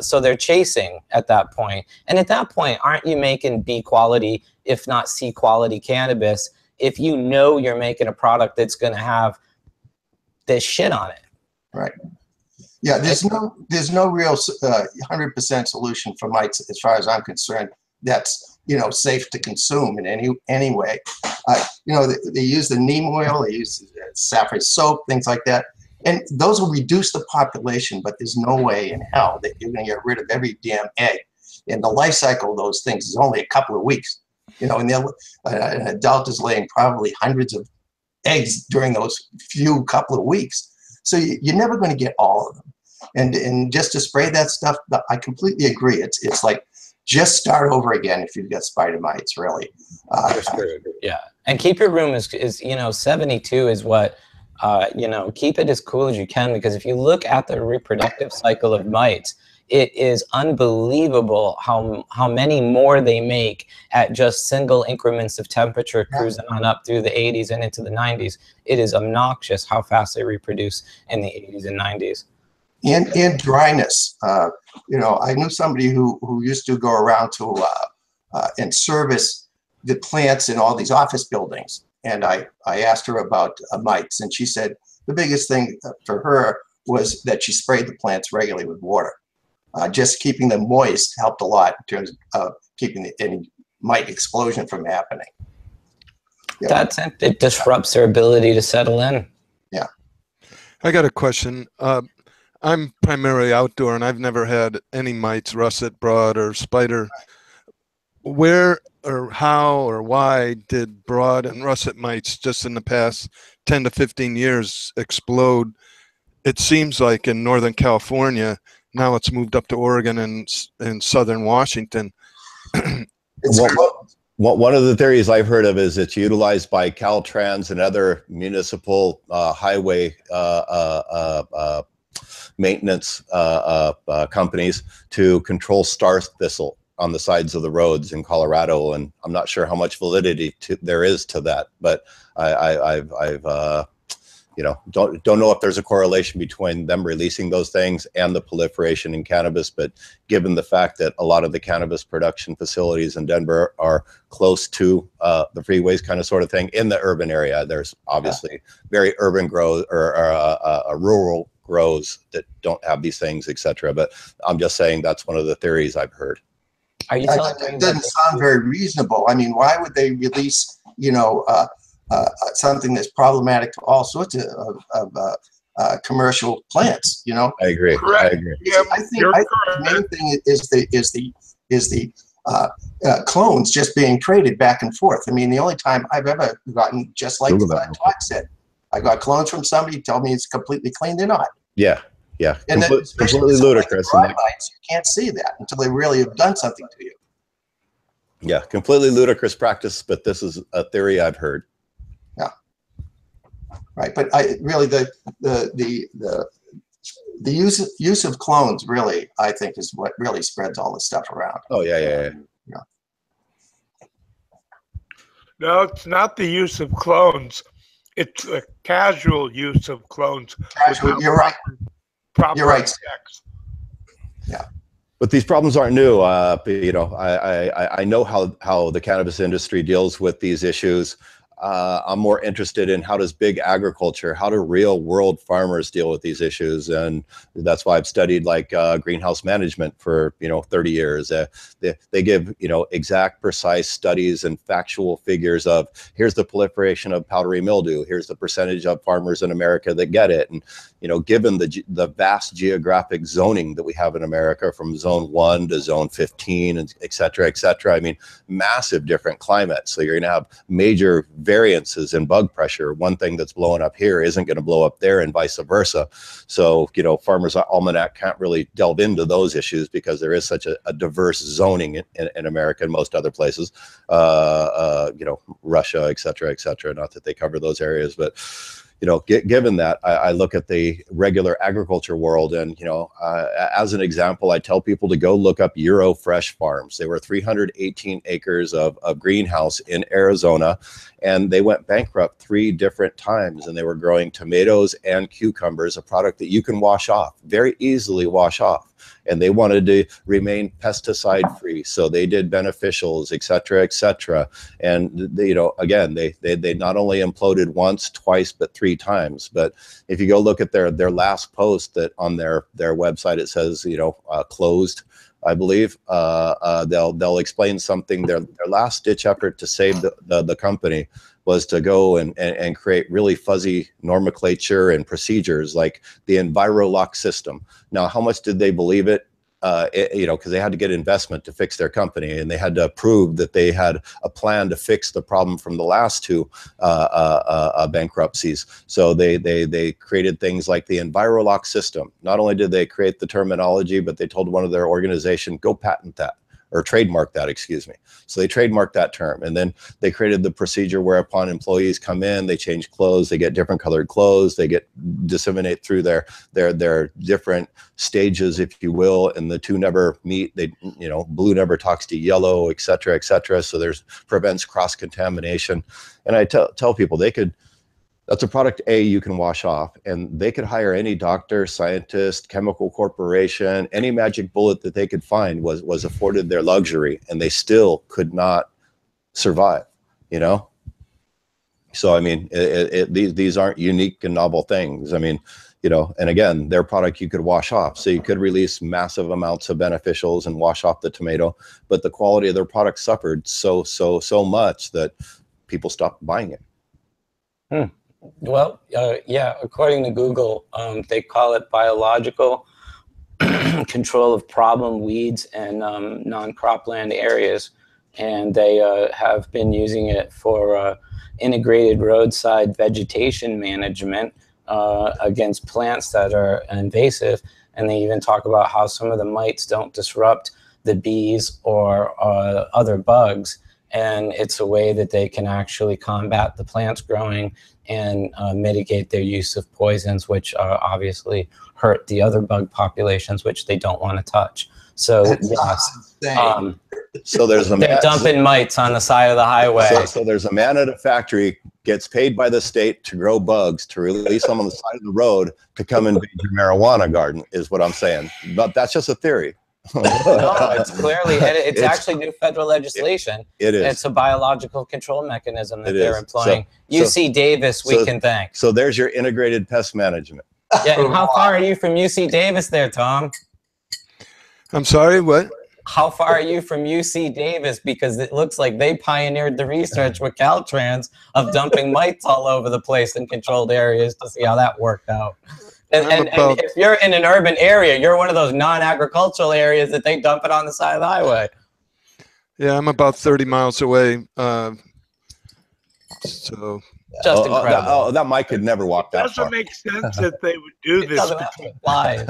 So they're chasing at that point. And at that point, aren't you making B quality, if not C quality cannabis, if you know you're making a product that's going to have this shit on it? Right. Yeah, there's no real 100% solution for mites, as far as I'm concerned, that's, you know, safe to consume in any way. You know, they use the neem oil, they use saffron soap, things like that. And those will reduce the population, but there's no way in hell that you're going to get rid of every damn egg. And the life cycle of those things is only a couple of weeks. You know, and an adult is laying probably hundreds of eggs during those couple of weeks. So you're never going to get all of them. And just to spray that stuff, I completely agree. It's like, just start over again if you've got spider mites, really. Yeah, and keep your room is you know, 72 is what, you know, keep it as cool as you can, because if you look at the reproductive cycle of mites, it is unbelievable how many more they make at just single increments of temperature, cruising on up through the 80s and into the 90s. It is obnoxious how fast they reproduce in the 80s and 90s. And dryness. You know, I knew somebody who used to go around to and service the plants in all these office buildings. And I asked her about mites, and she said the biggest thing for her was that she sprayed the plants regularly with water. Just keeping them moist helped a lot in terms of keeping any mite explosion from happening. Yeah. That's it. It disrupts their ability to settle in. Yeah. I got a question. I'm primarily outdoor, and I've never had any mites, russet, broad, or spider. Where or how or why did broad and russet mites just in the past 10 to 15 years explode? It seems like in Northern California, now it's moved up to Oregon and Southern Washington. One of the theories I've heard of is it's utilized by Caltrans and other municipal highway maintenance companies to control star thistle on the sides of the roads in Colorado, and I'm not sure how much validity there is to that, but I've you know, don't know if there's a correlation between them releasing those things and the proliferation in cannabis. But given the fact that a lot of the cannabis production facilities in Denver are close to the freeways, kind of sort of thing, in the urban area, there's obviously very urban grows or rural grows that don't have these things, etc. But I'm just saying that's one of the theories I've heard. Are you telling me it doesn't sound very reasonable? I mean, why would they release, you know, something that's problematic to all sorts of commercial plants? You know, I agree. Correct. I agree. Yeah, I think the main thing is the clones just being traded back and forth. I mean, the only time I've ever gotten, just like Todd said, I got clones from somebody, told me it's completely clean. They're not. Yeah. Yeah. And then Completely ludicrous. Like mites, you can't see that until they really have done something to you. Yeah, completely ludicrous practice, but this is a theory I've heard. Yeah. Right, but I really the use of clones really, I think, is what really spreads all this stuff around. Oh yeah. No, it's not the use of clones. It's the casual use of clones. Casual, you're right. You're right. Sex. Yeah. But these problems aren't new. You know, I know how the cannabis industry deals with these issues. I'm more interested in how does big agriculture, how do real world farmers deal with these issues, and that's why I've studied like greenhouse management for 30 years. They give exact, precise studies and factual figures of here's the proliferation of powdery mildew, here's the percentage of farmers in America that get it, and given the vast geographic zoning that we have in America, from zone 1 to zone 15, and et cetera, I mean, massive different climates. So you're going to have major variances in bug pressure. One thing that's blowing up here isn't going to blow up there, and vice versa. So, Farmers Almanac can't really delve into those issues because there is such a diverse zoning in America and most other places, Russia, et cetera, not that they cover those areas, but given that, I look at the regular agriculture world, and as an example, I tell people to go look up Euro Fresh Farms. They were 318 acres of greenhouse in Arizona, and they went bankrupt 3 different times, and they were growing tomatoes and cucumbers, a product that you can wash off, very easily wash off. And they wanted to remain pesticide free, so they did beneficials, et cetera, and again, they not only imploded once, twice, but 3 times. But if you go look at their last post, that on their website, it says closed, I believe. They'll explain something. Their last ditch effort to save the company was to go and create really fuzzy nomenclature and procedures like the EnviroLock system. Now, how much did they believe it? Because they had to get investment to fix their company, and they had to prove that they had a plan to fix the problem from the last 2 bankruptcies. So they created things like the EnviroLock system. Not only did they create the terminology, but they told one of their organization, go patent that, or trademark that, excuse me. So they trademarked that term, and then they created the procedure whereupon employees come in, they change clothes, they get different colored clothes, they get disseminate through their different stages, if you will, and the 2 never meet. They, blue never talks to yellow, et cetera, so there's prevents cross-contamination. And I tell people that's a product you can wash off, and they could hire any doctor, scientist, chemical corporation, any magic bullet that they could find was afforded their luxury, and they still could not survive, So, I mean, these aren't unique and novel things. I mean, and again, their product you could wash off. So you could release massive amounts of beneficials and wash off the tomato, but the quality of their product suffered so much that people stopped buying it. Well, yeah, according to Google, they call it biological control of problem weeds and non-cropland areas. And they have been using it for integrated roadside vegetation management against plants that are invasive. And they even talk about how some of the mites don't disrupt the bees or other bugs. And it's a way that they can actually combat the plants growing and mitigate their use of poisons, which obviously hurt the other bug populations, which they don't want to touch. So yes, so there's a they're dumping mites on the side of the highway. So there's a man at a factory gets paid by the state to grow bugs to release them on the side of the road to come invade your marijuana garden, is what I'm saying. But that's just a theory. No, it's clearly, it's actually new federal legislation. It is. It's a biological control mechanism that they're employing. UC Davis, we can thank. So there's your integrated pest management. Yeah, and how far are you from UC Davis there, Tom? I'm sorry, what? How far are you from UC Davis? Because it looks like they pioneered the research with Caltrans of dumping mites all over the place in controlled areas to see how that worked out. And if you're in an urban area, you're one of those non-agricultural areas that they dump it on the side of the highway. Yeah, I'm about 30 miles away. So just incredible. That Mike could never walk that far. It doesn't make sense that they would do this. Lies.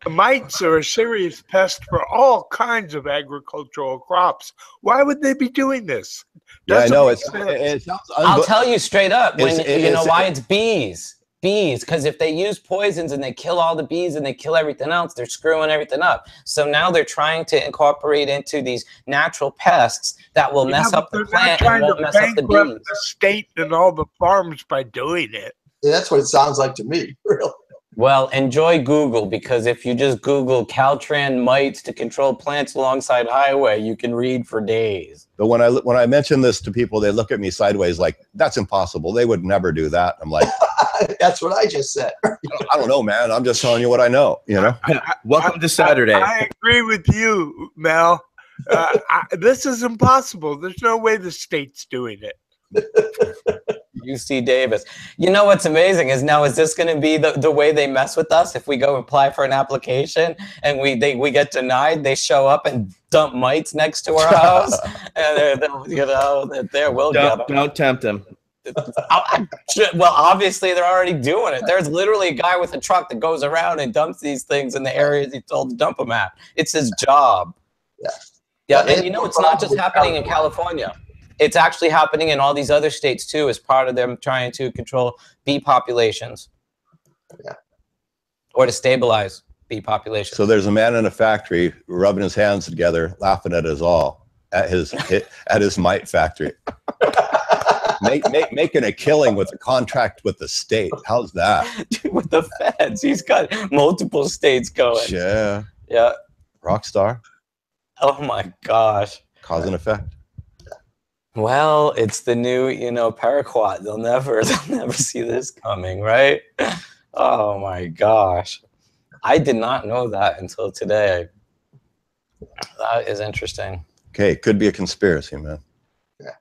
Mites are a serious pest for all kinds of agricultural crops. Why would they be doing this? Yeah, I know. It sounds I'll tell you straight up. You know why? It's bees. Bees, because if they use poisons and they kill all the bees and they kill everything else, they're screwing everything up. So now they're trying to incorporate into these natural pests that will mess up the plant and won't mess up the bees. The state and all the farms by doing it. Yeah, that's what it sounds like to me, really. Well, enjoy Google, because if you just Google Caltrans mites to control plants alongside highway, you can read for days. But when I mention this to people, they look at me sideways like, that's impossible. They would never do that. I'm like, that's what I just said. I don't know, man. I'm just telling you what I know, you know? Welcome to Saturday. I agree with you, Mel. This is impossible. There's no way the state's doing it. UC Davis. You know what's amazing is now, is this going to be the way they mess with us? If we go apply for an application and we get denied, they show up and dump mites next to our house, and don't tempt them. Well, obviously they're already doing it. There's literally a guy with a truck that goes around and dumps these things in the areas he's told to dump them at. It's his job. Yeah, and you know, it's not just happening in California. It's actually happening in all these other states too, as part of them trying to control bee populations. Yeah. Or to stabilize bee populations. So there's a man in a factory rubbing his hands together, laughing at us all at his mite factory. Making a killing with a contract with the state. How's that? Dude, with the feds. He's got multiple states going. Yeah. Yeah. Rock star. Oh my gosh. Cause and effect. Well, it's the new, paraquat. They'll never see this coming, right? Oh my gosh. I did not know that until today. That is interesting. Okay, it could be a conspiracy, man. Yeah.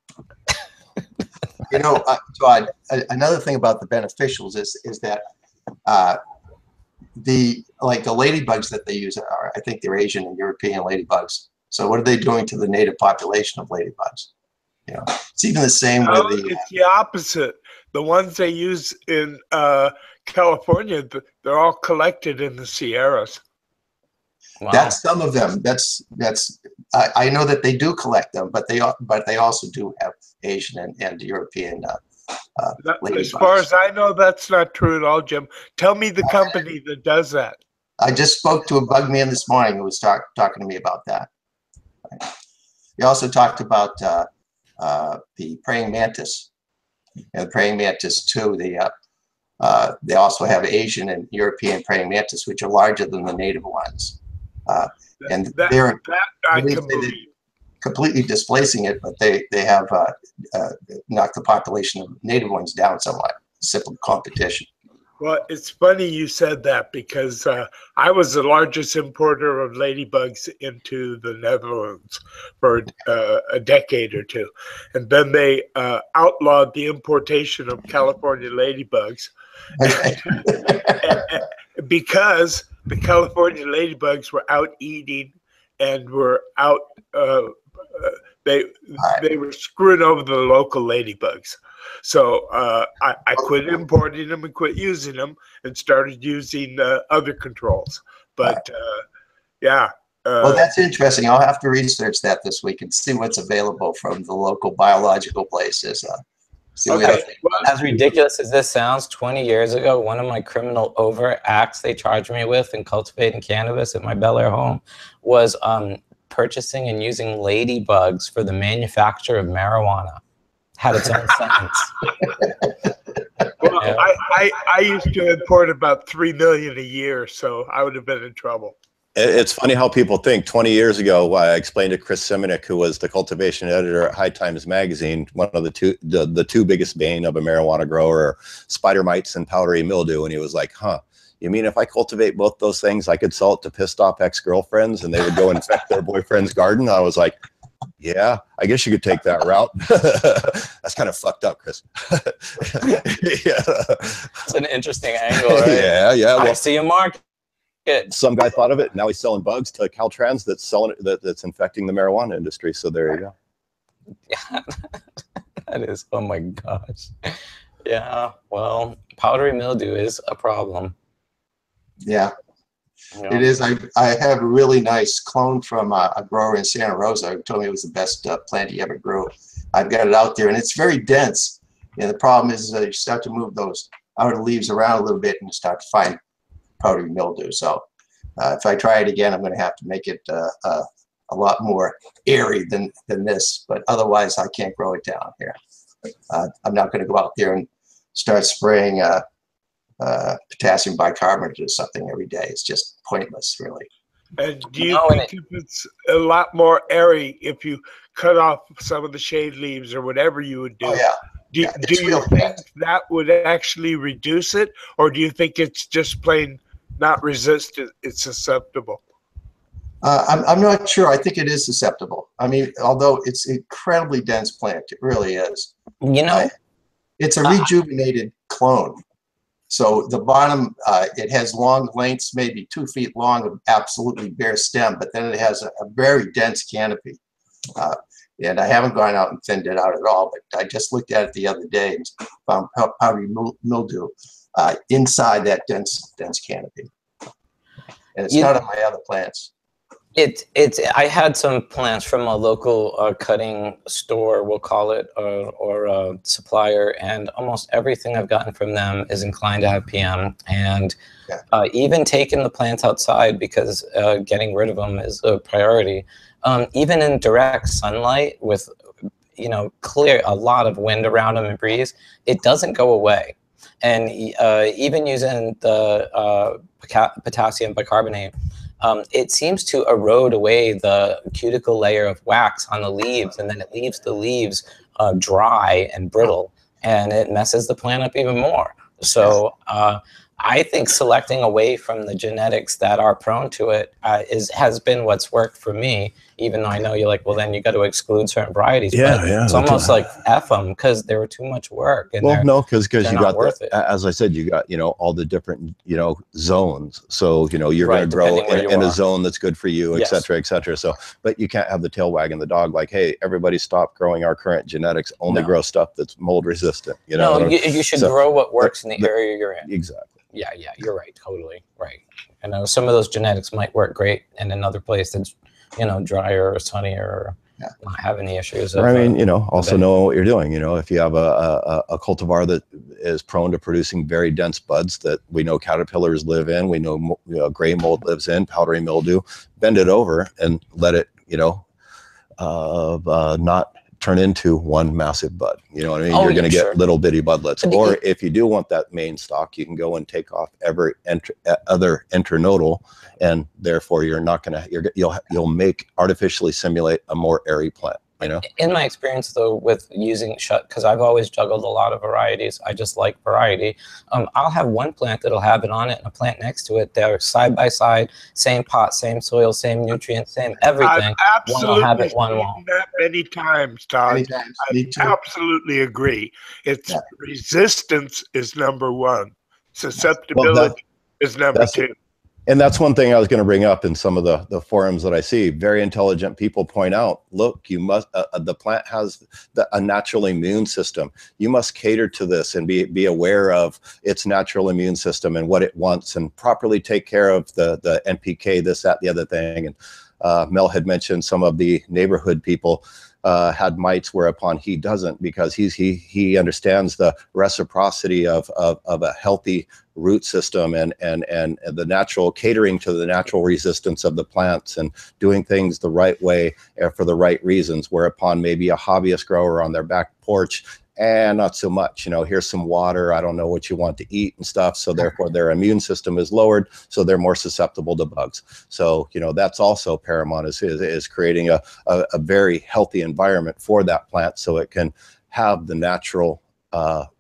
Todd, another thing about the beneficials is that the ladybugs that they use are, I think they're Asian and European ladybugs. So what are they doing to the native population of ladybugs? It's even the same with it's the opposite. The ones they use in California, they're all collected in the Sierras. Wow. That's some of them. I know that they do collect them, but they also do have Asian and European ladybugs. As far as I know, that's not true at all, Jim. Tell me the company that does that. I just spoke to a bug man this morning who was talking to me about that. He also talked about the praying mantis, and the praying mantis too. They also have Asian and European praying mantis, which are larger than the native ones, and they're completely displacing it. But they have knocked the population of native ones down somewhat. Simple competition. Well, it's funny you said that because I was the largest importer of ladybugs into the Netherlands for a decade or two. And then they outlawed the importation of California ladybugs because the California ladybugs were out eating and were out, they were screwing over the local ladybugs. So I quit importing them and quit using them and started using other controls. But yeah. Well, that's interesting. I'll have to research that this week and see what's available from the local biological places. Okay. As ridiculous as this sounds, 20 years ago, one of my criminal overt acts they charged me with in cultivating cannabis at my Bel Air home was purchasing and using ladybugs for the manufacture of marijuana. Had its own sentence. Well, yeah. I used to import about 3 million a year, so I would have been in trouble. It's funny how people think. 20 years ago, I explained to Chris Simonik, who was the cultivation editor at High Times Magazine, one of the two biggest bane of a marijuana grower are spider mites and powdery mildew, and he was like, "Huh? You mean if I cultivate both those things, I could sell it to pissed off ex-girlfriends and they would go infect their boyfriend's garden?" I was like, yeah, I guess you could take that route. That's kind of fucked up, Chris. Yeah. It's an interesting angle, right? Yeah, yeah. Well, I see a market. Some guy thought of it. Now he's selling bugs to Caltrans that's selling it, that's infecting the marijuana industry. So there you go. Yeah, that is. Oh my gosh. Yeah. Well, powdery mildew is a problem. Yeah. It is. I have a really nice clone from a grower in Santa Rosa who told me it was the best plant he ever grew. I've got it out there, and it's very dense. And the problem is you start to move those outer leaves around a little bit, and you start to find powdery mildew. So if I try it again, I'm going to have to make it a lot more airy than this. But otherwise, I can't grow it down here. I'm not going to go out there and start spraying potassium bicarbonate or something every day. It's just pointless, really. And do you think if it's a lot more airy if you cut off some of the shade leaves or whatever you would do? Oh, yeah. Do you think that would actually reduce it, or do you think it's just plain not resistant, it's susceptible? I'm not sure. I think it is susceptible. I mean, although it's an incredibly dense plant, it really is. You know, it's a rejuvenated clone. So the bottom, it has long lengths, maybe 2 feet long of absolutely bare stem, but then it has a very dense canopy. And I haven't gone out and thinned it out at all, but I just looked at it the other day and found powdery mildew inside that dense canopy. And it's not on my other plants. I had some plants from a local cutting store, we'll call it, or supplier, and almost everything I've gotten from them is inclined to have PM. And even taking the plants outside, because getting rid of them is a priority, even in direct sunlight with, a lot of wind around them and breeze, it doesn't go away. And even using the potassium bicarbonate, it seems to erode away the cuticle layer of wax on the leaves, and then it leaves the leaves dry and brittle, and it messes the plant up even more. So I think selecting away from the genetics that are prone to it has been what's worked for me, even though I know you're like, well, then you got to exclude certain varieties. But it's almost like F them because they were too much work. And well, no, because you got, as I said, you got, all the different, zones. So, you're going to grow in a zone that's good for you, et cetera, et cetera. So, but you can't have the tail wagging the dog like, hey, everybody stop growing our current genetics, only grow stuff that's mold resistant. You should grow what works in the area you're in. Exactly. Yeah, you're right. Totally right. I know some of those genetics might work great in another place that's, drier or sunnier or not have any issues. I mean, also know what you're doing. If you have a cultivar that is prone to producing very dense buds that we know caterpillars live in, we know gray mold lives in, powdery mildew, bend it over and let it, not turn into one massive bud. You know what I mean? You're going to get little bitty budlets. Or if you do want that main stock, you can go and take off every other internodal, and therefore you're not going to, you'll artificially simulate a more airy plant. I know. In my experience, though, with using because I've always juggled a lot of varieties. I just like variety. I'll have one plant that'll have it on it and a plant next to it. They're side by side, same pot, same soil, same nutrients, same everything. I've absolutely one will have it, one seen won't. that many times, Todd. Many times. I Me too. absolutely agree. It's Yeah. resistance is number one. Susceptibility is number two. And that's one thing I was going to bring up in some of the forums that I see. Very intelligent people point out, look, you must, the plant has a natural immune system. You must cater to this and be aware of its natural immune system and what it wants, and properly take care of the NPK, this, that, the other thing. And Mel had mentioned some of the neighborhood people had mites, whereupon he doesn't, because he understands the reciprocity of a healthy root system and the natural catering to the natural resistance of the plants and doing things the right way for the right reasons, whereupon maybe a hobbyist grower on their back porch, and not so much, you know, here's some water, I don't know what you want to eat and stuff, so therefore their immune system is lowered, so they're more susceptible to bugs. So, you know, that's also paramount, is creating a very healthy environment for that plant so it can have the natural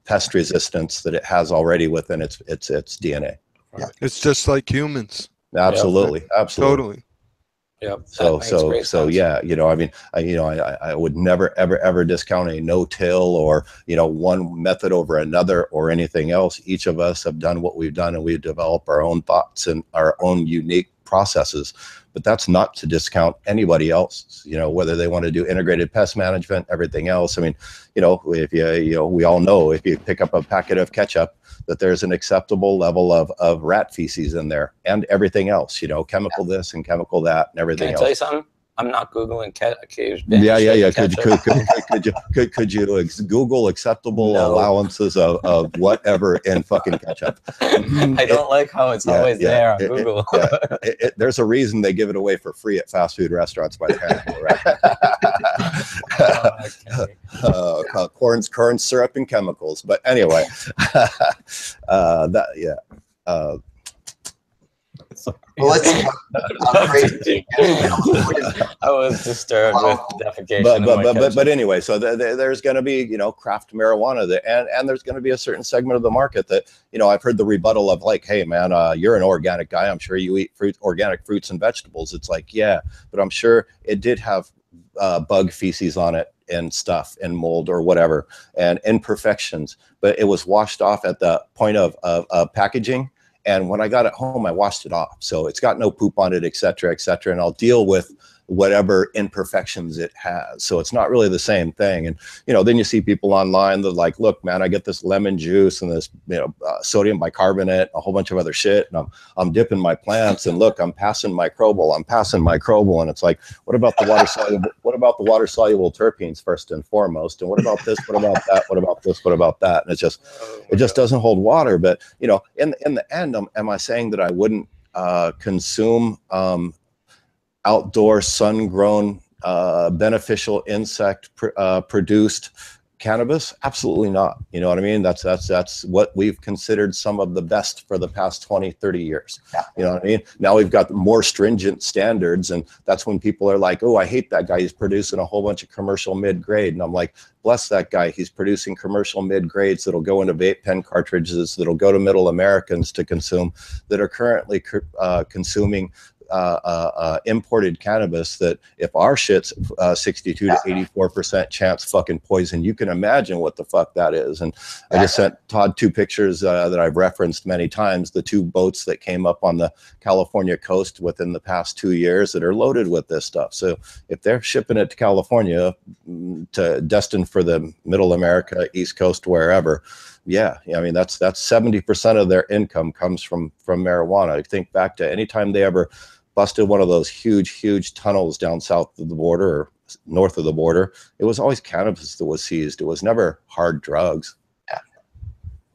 pest resistance that it has already within its DNA. Yeah. It's just like humans. Absolutely, absolutely. Totally. Yep. So yeah, you know, I mean, I would never ever discount a no-till or, you know, one method over another or anything else. Each of us have done what we've done, and we've developed our own thoughts and our own unique processes. But that's not to discount anybody else, you know, whether they want to do integrated pest management, everything else. I mean, you know, if you know, we all know if you pick up a packet of ketchup, that there's an acceptable level of rat feces in there and everything else, you know, chemical this and chemical that and everything else. Can I tell you something? I'm not Googling ketchup. Yeah. Could you Google acceptable allowances of whatever in fucking ketchup? I don't like how it's always there on Google. There's a reason they give it away for free at fast food restaurants by the handful, right? Corn syrup and chemicals. But anyway, Well, let's I was disturbed with defecation. But anyway, so there's going to be, you know, craft marijuana, and there's going to be a certain segment of the market that, you know, I've heard the rebuttal of like, hey man, you're an organic guy, I'm sure you eat organic fruits and vegetables. It's like, yeah, but I'm sure it did have bug feces on it and stuff and mold or whatever and imperfections, but it was washed off at the point of packaging. And when I got it home, I washed it off. So it's got no poop on it, et cetera, and I'll deal with whatever imperfections it has. So it's not really the same thing. And, you know, then you see people online that like, look, man, I get this lemon juice and this, you know, sodium bicarbonate, a whole bunch of other shit. And I'm dipping my plants and look, I'm passing microbial. And it's like, what about the water soluble terpenes first and foremost? And what about this? What about that? What about this? What about that? And it just doesn't hold water. But, you know, in the end, am I saying that I wouldn't consume outdoor sun-grown beneficial insect produced cannabis? Absolutely not. You know what I mean? That's what we've considered some of the best for the past 20, 30 years. Yeah. You know what I mean? Now we've got more stringent standards, and that's when people are like, oh, I hate that guy, he's producing a whole bunch of commercial mid-grade. And I'm like, bless that guy, he's producing commercial mid-grades that'll go into vape pen cartridges, that'll go to middle Americans to consume, that are currently consuming imported cannabis, that if our shit's 62 to 84% chance fucking poison, you can imagine what the fuck that is. And I just sent Todd 2 pictures that I've referenced many times, the 2 boats that came up on the California coast within the past 2 years that are loaded with this stuff. So if they're shipping it to California, to destined for the middle America, East Coast, wherever, yeah, I mean, that's 70% of their income comes from marijuana. I think back to any time they ever busted one of those huge tunnels down south of the border or north of the border, it was always cannabis that was seized. It was never hard drugs. Yeah.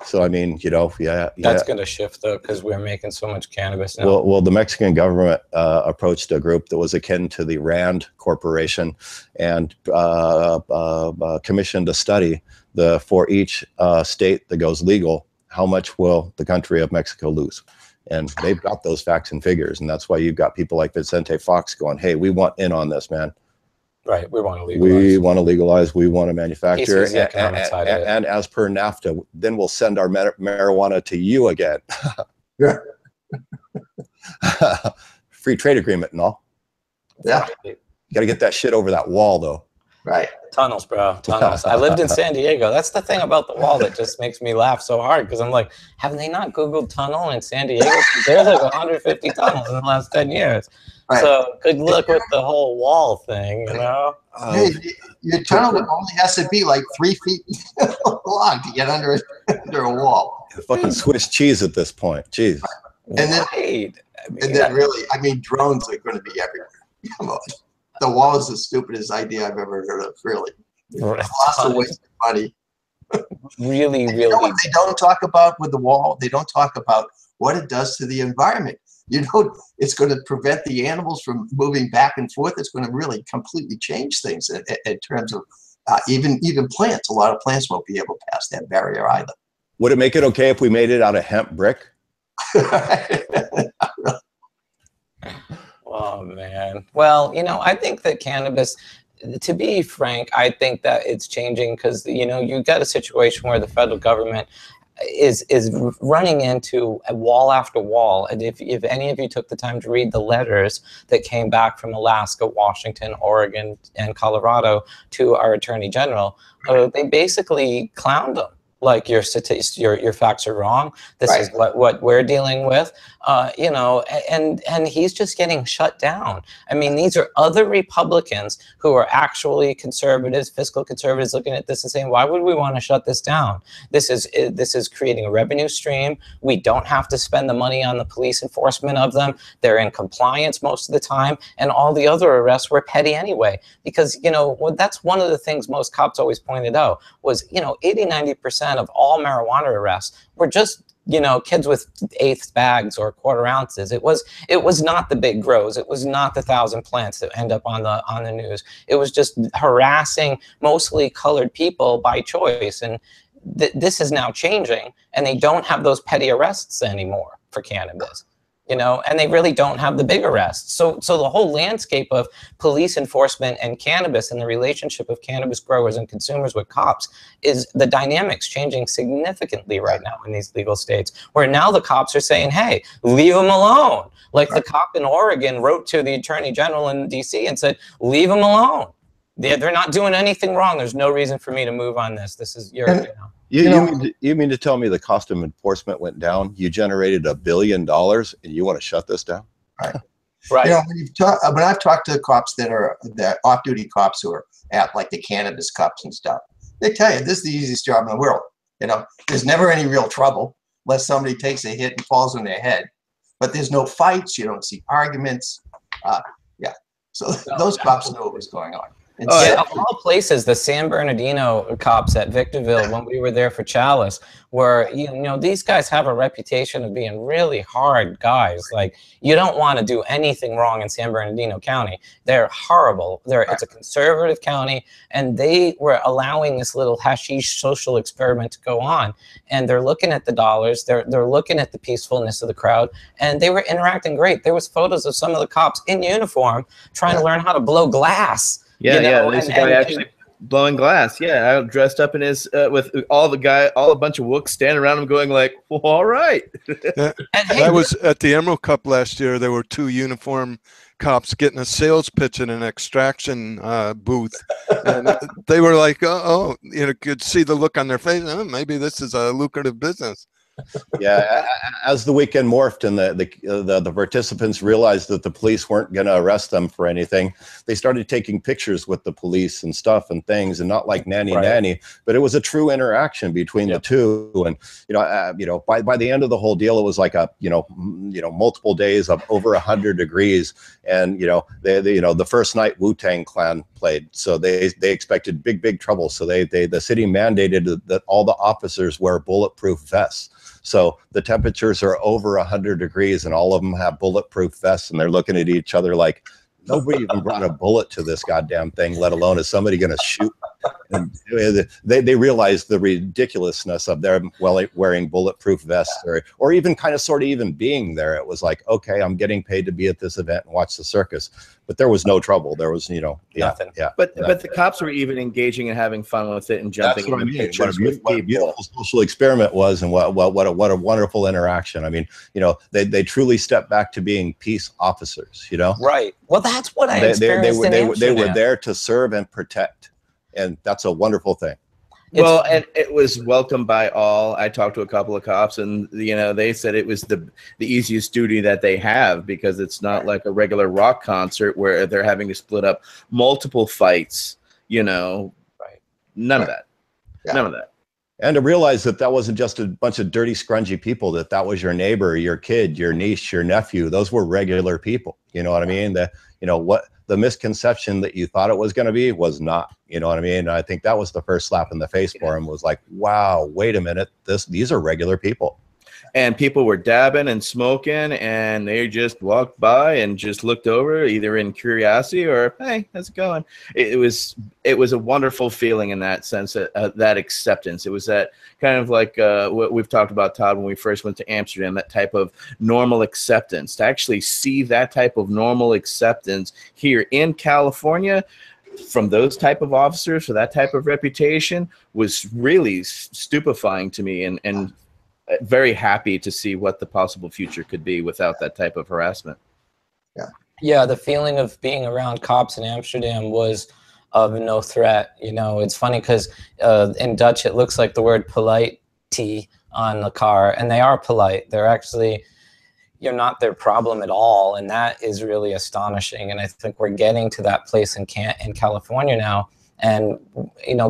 So I mean, you know, that's going to shift though, because we're making so much cannabis now. Well, the Mexican government approached a group that was akin to the Rand Corporation and commissioned a study for each state that goes legal, how much will the country of Mexico lose? And they've got those facts and figures. And that's why you've got people like Vicente Fox going, hey, we want in on this, man. Right. We want to legalize. We want to legalize. We want to manufacture. Piece of the economic side of it. And as per NAFTA, then we'll send our marijuana to you again. Yeah. Free trade agreement and all. Yeah. You got to get that shit over that wall, though. Right. Tunnels, bro. Tunnels. I lived in San Diego. That's the thing about the wall that just makes me laugh so hard, because I'm like, haven't they not Googled tunnel in San Diego? There's like 150 tunnels in the last 10 years. Right. So good luck with the whole wall thing, you know? Hey, your tunnel only has to be like 3 feet long to get under a wall. Fucking Swiss cheese at this point. Jeez. And then, really, I mean, drones are going to be everywhere. Come on. The wall is the stupidest idea I've ever heard of, really. Lots of waste of money. Really, really. You know what they don't talk about with the wall? They don't talk about what it does to the environment. You know, it's going to prevent the animals from moving back and forth. It's going to really completely change things in terms of even plants. A lot of plants won't be able to pass that barrier either. Would it make it okay if we made it out of hemp brick? Oh, man. Well, you know, I think that cannabis, to be frank, I think that it's changing because, you know, you got a situation where the federal government is running into a wall after wall. And if any of you took the time to read the letters that came back from Alaska, Washington, Oregon, and Colorado to our attorney general, they basically clowned them. Like your facts are wrong. This is what we're dealing with, you know, and he's just getting shut down. I mean, these are other Republicans who are actually conservatives, fiscal conservatives, looking at this and saying, why would we want to shut this down? This is creating a revenue stream. We don't have to spend the money on the police enforcement of them. They're in compliance most of the time, and all the other arrests were petty anyway. Because, you know, that's one of the things most cops always pointed out was, you know, 80–90% of all marijuana arrests were just, you know, kids with eighth bags or quarter ounces. It was not the big grows. It was not the 1,000 plants that end up on the news. It was just harassing mostly colored people by choice. And this is now changing, and they don't have those petty arrests anymore for cannabis. You know, and they really don't have the big arrests. So the whole landscape of police enforcement and cannabis and the relationship of cannabis growers and consumers with cops is the dynamics changing significantly right now in these legal states, where now the cops are saying, hey, leave them alone. Like the cop in Oregon wrote to the attorney general in DC and said, leave them alone. They're not doing anything wrong. There's no reason for me to move on this. This is your, you know. You mean to tell me the cost of enforcement went down? You generated $1 billion and you want to shut this down? Right. Right. You know, when I've talked to cops that are off-duty cops who are at like the cannabis cups and stuff, they tell you this is the easiest job in the world. You know, there's never any real trouble unless somebody takes a hit and falls on their head. But there's no fights. You don't see arguments. Yeah. So those cops know what was going on. Yeah, of all places, the San Bernardino cops at Victorville, when we were there for Chalice, were, you know, these guys have a reputation of being really hard guys. Like, you don't want to do anything wrong in San Bernardino County. They're horrible. It's a conservative county, and they were allowing this little hashish social experiment to go on. And they're looking at the dollars. They're looking at the peacefulness of the crowd, and they were interacting great. There was photos of some of the cops in uniform trying to learn how to blow glass. Yeah, you know, there's a guy actually blowing glass. Yeah, I dressed up in his with all a bunch of wooks standing around him, going like, well, "All right." I was at the Emerald Cup last year. There were 2 uniform cops getting a sales pitch in an extraction booth, and they were like, "Oh, you know, could see the look on their face. Oh, maybe this is a lucrative business." Yeah, as the weekend morphed and the participants realized that the police weren't going to arrest them for anything, they started taking pictures with the police and stuff and things, and not like nanny, but it was a true interaction between the two. And you know, by the end of the whole deal, it was like a multiple days of over 100 degrees, and the first night Wu-Tang Clan played, so they expected big trouble. So the city mandated that all the officers wear bulletproof vests. So the temperatures are over 100 degrees and all of them have bulletproof vests, and they're looking at each other like, nobody even brought a bullet to this goddamn thing, let alone is somebody going to shoot And they realized the ridiculousness of them wearing bulletproof vests, or even kind of sort of even being there. It was like, okay, I'm getting paid to be at this event and watch the circus, but there was no trouble. There was, nothing. Yeah. But the cops were even engaging and having fun with it and jumping in the pictures with what a beautiful social experiment was, and what a wonderful interaction. I mean, they truly stepped back to being peace officers. Right. Well, that's what I experienced they were there to serve and protect. And that's a wonderful thing. Well, and it was welcomed by all. I talked to a couple of cops, and they said it was the easiest duty that they have, because it's not like a regular rock concert where they're having to split up multiple fights. None of that. Yeah. None of that. And to realize that wasn't just a bunch of dirty, scrungy people, that was your neighbor, your kid, your niece, your nephew. Those were regular people. You know what I mean? What the misconception that you thought it was going to be was not. You know what I mean? And I think that was the first slap in the face for him, was like, wow, wait a minute. These are regular people. And people were dabbing and smoking, and they just walked by and just looked over, either in curiosity or, hey, how's it going? It was a wonderful feeling in that sense, that acceptance. It was that kind of like what we've talked about, Todd, when we first went to Amsterdam, that type of normal acceptance. To actually see that type of normal acceptance here in California from those type of officers for that type of reputation was really stupefying to me, and very happy to see what the possible future could be without that type of harassment. Yeah, the feeling of being around cops in Amsterdam was of no threat. It's funny because in Dutch it looks like the word polite on the car, and they are polite. They're actually, you're not their problem at all, and that is really astonishing. And I think we're getting to that place in California now. And,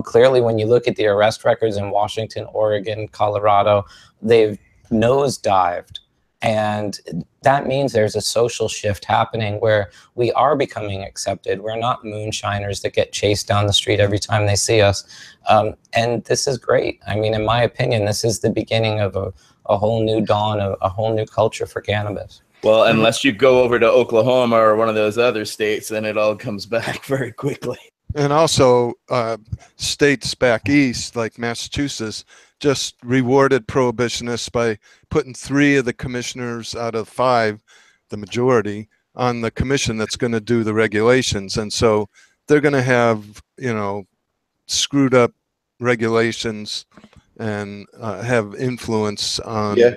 clearly when you look at the arrest records in Washington, Oregon, Colorado, they've nosedived. And that means there's a social shift happening where we are becoming accepted. We're not moonshiners that get chased down the street every time they see us. And this is great. I mean, in my opinion, this is the beginning of a whole new dawn, a whole new culture for cannabis. Well, unless you go over to Oklahoma or one of those other states, then it all comes back very quickly. And also, states back east, like Massachusetts, just rewarded prohibitionists by putting 3 of the commissioners out of 5, the majority, on the commission that's going to do the regulations. And so they're going to have, screwed up regulations and have influence on. Yeah.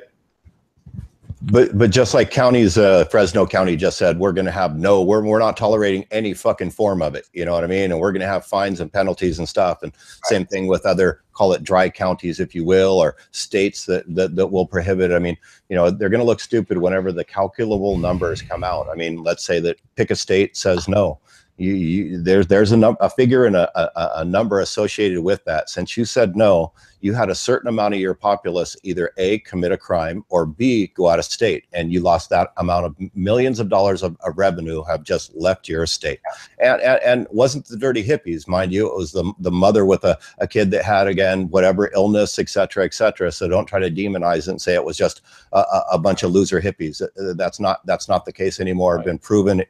But just like counties, Fresno County just said, we're going to have we're not tolerating any fucking form of it. You know what I mean? And we're going to have fines and penalties and stuff. And same thing with other, call it dry counties, if you will, or states that will prohibit. I mean, they're going to look stupid whenever the calculable numbers come out. I mean, let's say that pick a state says no. There's a figure and a number associated with that. Since you said no, you had a certain amount of your populace either A, commit a crime, or B, go out of state, and you lost that amount of millions of dollars of revenue have just left your state. And wasn't the dirty hippies, mind you, it was the mother with a kid that had, again, whatever illness, et cetera, et cetera. So don't try to demonize it and say it was just a bunch of loser hippies. That's not the case anymore. Been proven,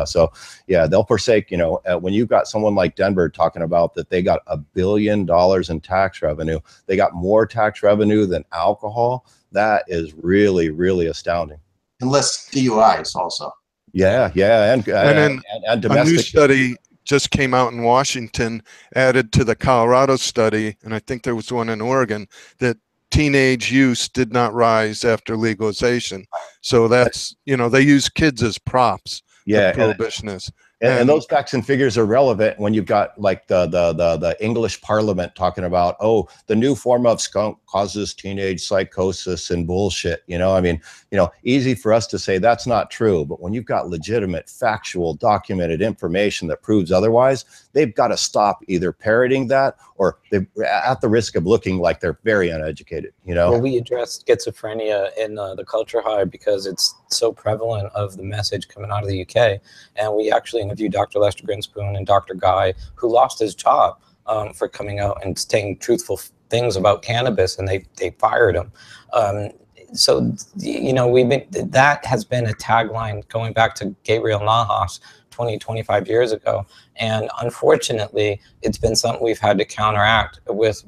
So yeah, they'll forsake, when you've got someone like Denver talking about that they got $1 billion in tax revenue, they got more tax revenue than alcohol. That is really, really astounding. And less DUIs also. Yeah, and domestic. A new study just came out in Washington, added to the Colorado study, and I think there was one in Oregon, that teenage use did not rise after legalization. So that's, they use kids as props. Yeah, prohibitionists. And those facts and figures are relevant when you've got like the English Parliament talking about, oh, the new form of skunk causes teenage psychosis and bullshit. I mean, easy for us to say that's not true. But when you've got legitimate, factual, documented information that proves otherwise, they've got to stop either parroting that or they're at the risk of looking like they're very uneducated. Well, we addressed schizophrenia in the Culture Hive because it's so prevalent of the message coming out of the UK. And we actually interviewed Dr. Lester Grinspoon and Dr. Guy, who lost his job for coming out and saying truthful things about cannabis, and they fired him. So, that has been a tagline going back to Gabriel Nahas 20, 25 years ago. And unfortunately, it's been something we've had to counteract with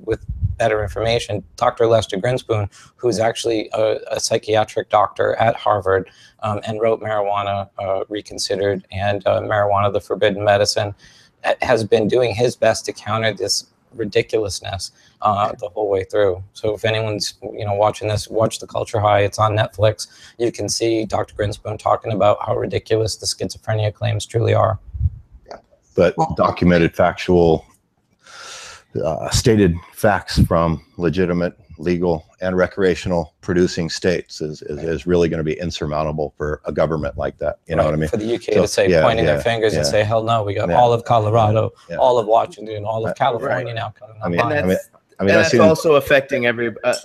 better information. Dr. Lester Grinspoon, who's actually a psychiatric doctor at Harvard, and wrote Marijuana Reconsidered and Marijuana the Forbidden Medicine, has been doing his best to counter this ridiculousness the whole way through. So if anyone's watching this, watch The Culture High. It's on Netflix. You can see Dr. Grinspoon talking about how ridiculous the schizophrenia claims truly are. Yeah. But documented, factual, stated facts from legitimate, legal, and recreational producing states is really going to be insurmountable for a government like that. You know what I mean? For the UK to say, pointing their fingers and say, hell no, we got all of Colorado, all of Washington, all of California now coming online. I mean, that's also affecting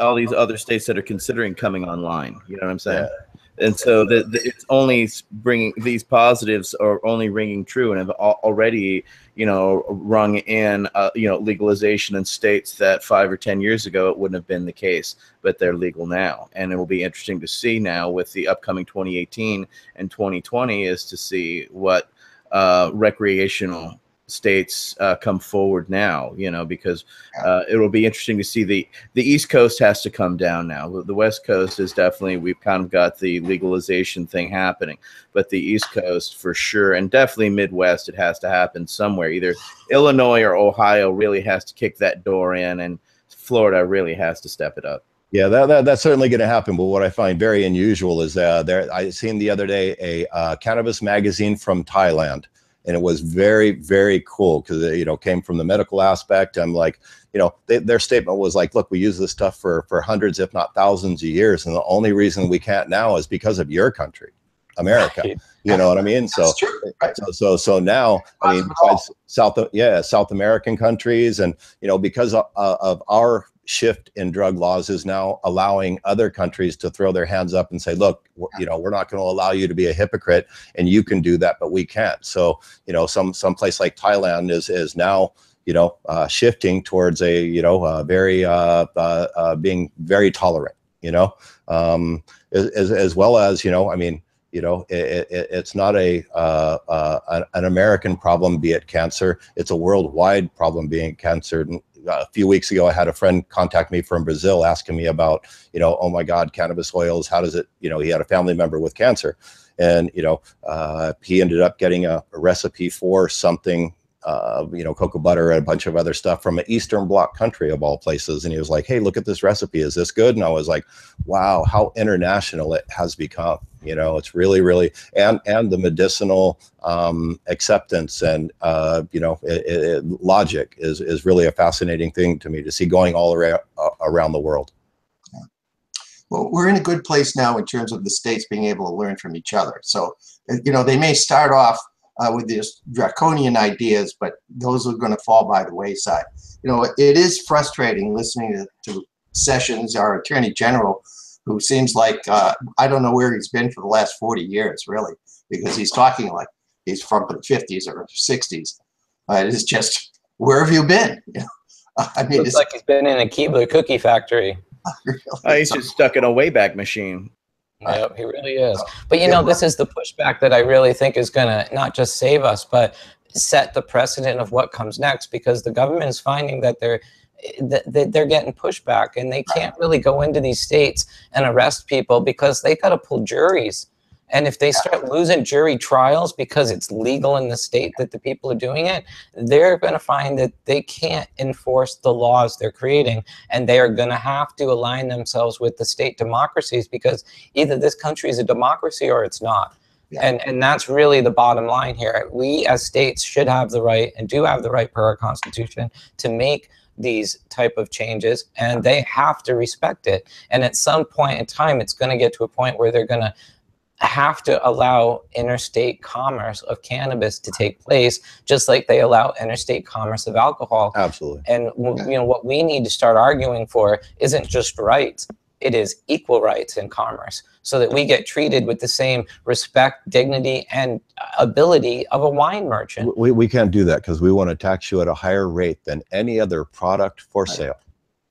all these other states that are considering coming online. You know what I'm saying? Yeah. And so it's only bringing these positives are only ringing true and have already, rung in, legalization in states that 5 or 10 years ago it wouldn't have been the case, but they're legal now. And it will be interesting to see now with the upcoming 2018 and 2020 is to see what recreational states come forward now, because it will be interesting to see the East Coast has to come down now. The West Coast is definitely, we've kind of got the legalization thing happening, but the East Coast for sure, and definitely Midwest, it has to happen somewhere. Either Illinois or Ohio really has to kick that door in, and Florida really has to step it up. Yeah, that's certainly going to happen. But what I find very unusual is I seen the other day a cannabis magazine from Thailand. And it was very, very cool because it came from the medical aspect. I'm like, their statement was like, look, we use this stuff for hundreds, if not thousands of years. And the only reason we can't now is because of your country, America. Right. You know what I mean? So, so now, I mean, besides South American countries and, because of our shift in drug laws is now allowing other countries to throw their hands up and say, look, we're not going to allow you to be a hypocrite and you can do that, but we can't. So, some place like Thailand is now, shifting towards very being very tolerant, as well as, I mean, it's not an American problem, be it cancer. It's a worldwide problem, being cancer. A few weeks ago, I had a friend contact me from Brazil asking me about, oh my God, cannabis oils. How does it, he had a family member with cancer, and, he ended up getting a recipe for something, cocoa butter and a bunch of other stuff from an Eastern Bloc country of all places. And he was like, hey, look at this recipe. Is this good? And I was like, wow, how international it has become. It's really, really, and the medicinal acceptance and, logic is really a fascinating thing to me to see going all around the world. Well, we're in a good place now in terms of the states being able to learn from each other. So, they may start off with these draconian ideas, but those are going to fall by the wayside. It is frustrating listening to Sessions, our Attorney General, who seems like, I don't know where he's been for the last 40 years, really, because he's talking like he's from the 50s or 60s. It is just, where have you been? I mean, looks like he's been in a Keebler cookie factory. Really? He's just stuck in a Wayback Machine. Yep, he really is. But this is the pushback that I really think is going to not just save us, but set the precedent of what comes next, because the government is finding that they're getting pushback, and they can't really go into these states and arrest people because they got to pull juries. And if they start losing jury trials because it's legal in the state that the people are doing it, they're going to find that they can't enforce the laws they're creating, and they are going to have to align themselves with the state democracies, because either this country is a democracy or it's not. Yeah. And that's really the bottom line here. We as states should have the right, and do have the right per our Constitution, to make these type of changes, and they have to respect it. And at some point in time, it's going to get to a point where they're going to have to allow interstate commerce of cannabis to take place, just like they allow interstate commerce of alcohol. Absolutely. And what we need to start arguing for isn't just rights, it is equal rights in commerce, so that we get treated with the same respect, dignity, and ability of a wine merchant. We can't do that because we want to tax you at a higher rate than any other product for sale.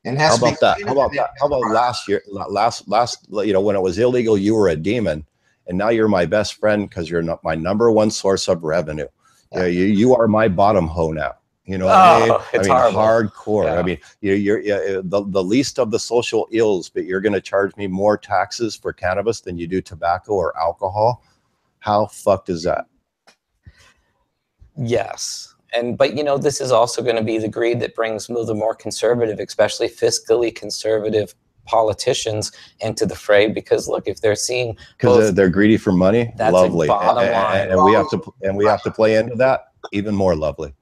And how about that? How about last year, when it was illegal, you were a demon. and now you're my best friend because you're not my #1 source of revenue. Yeah, you are my bottom hoe now. You know what I mean? It's hardcore. Yeah. I mean, you're the least of the social ills, but you're going to charge me more taxes for cannabis than you do tobacco or alcohol. How fucked is that? Yes. But you know, this is also going to be the greed that brings the more conservative, especially fiscally conservative politicians into the fray, because look, if they're seeing because they're greedy for money, that's lovely. Bottom line. And we have to play into that, even more lovely.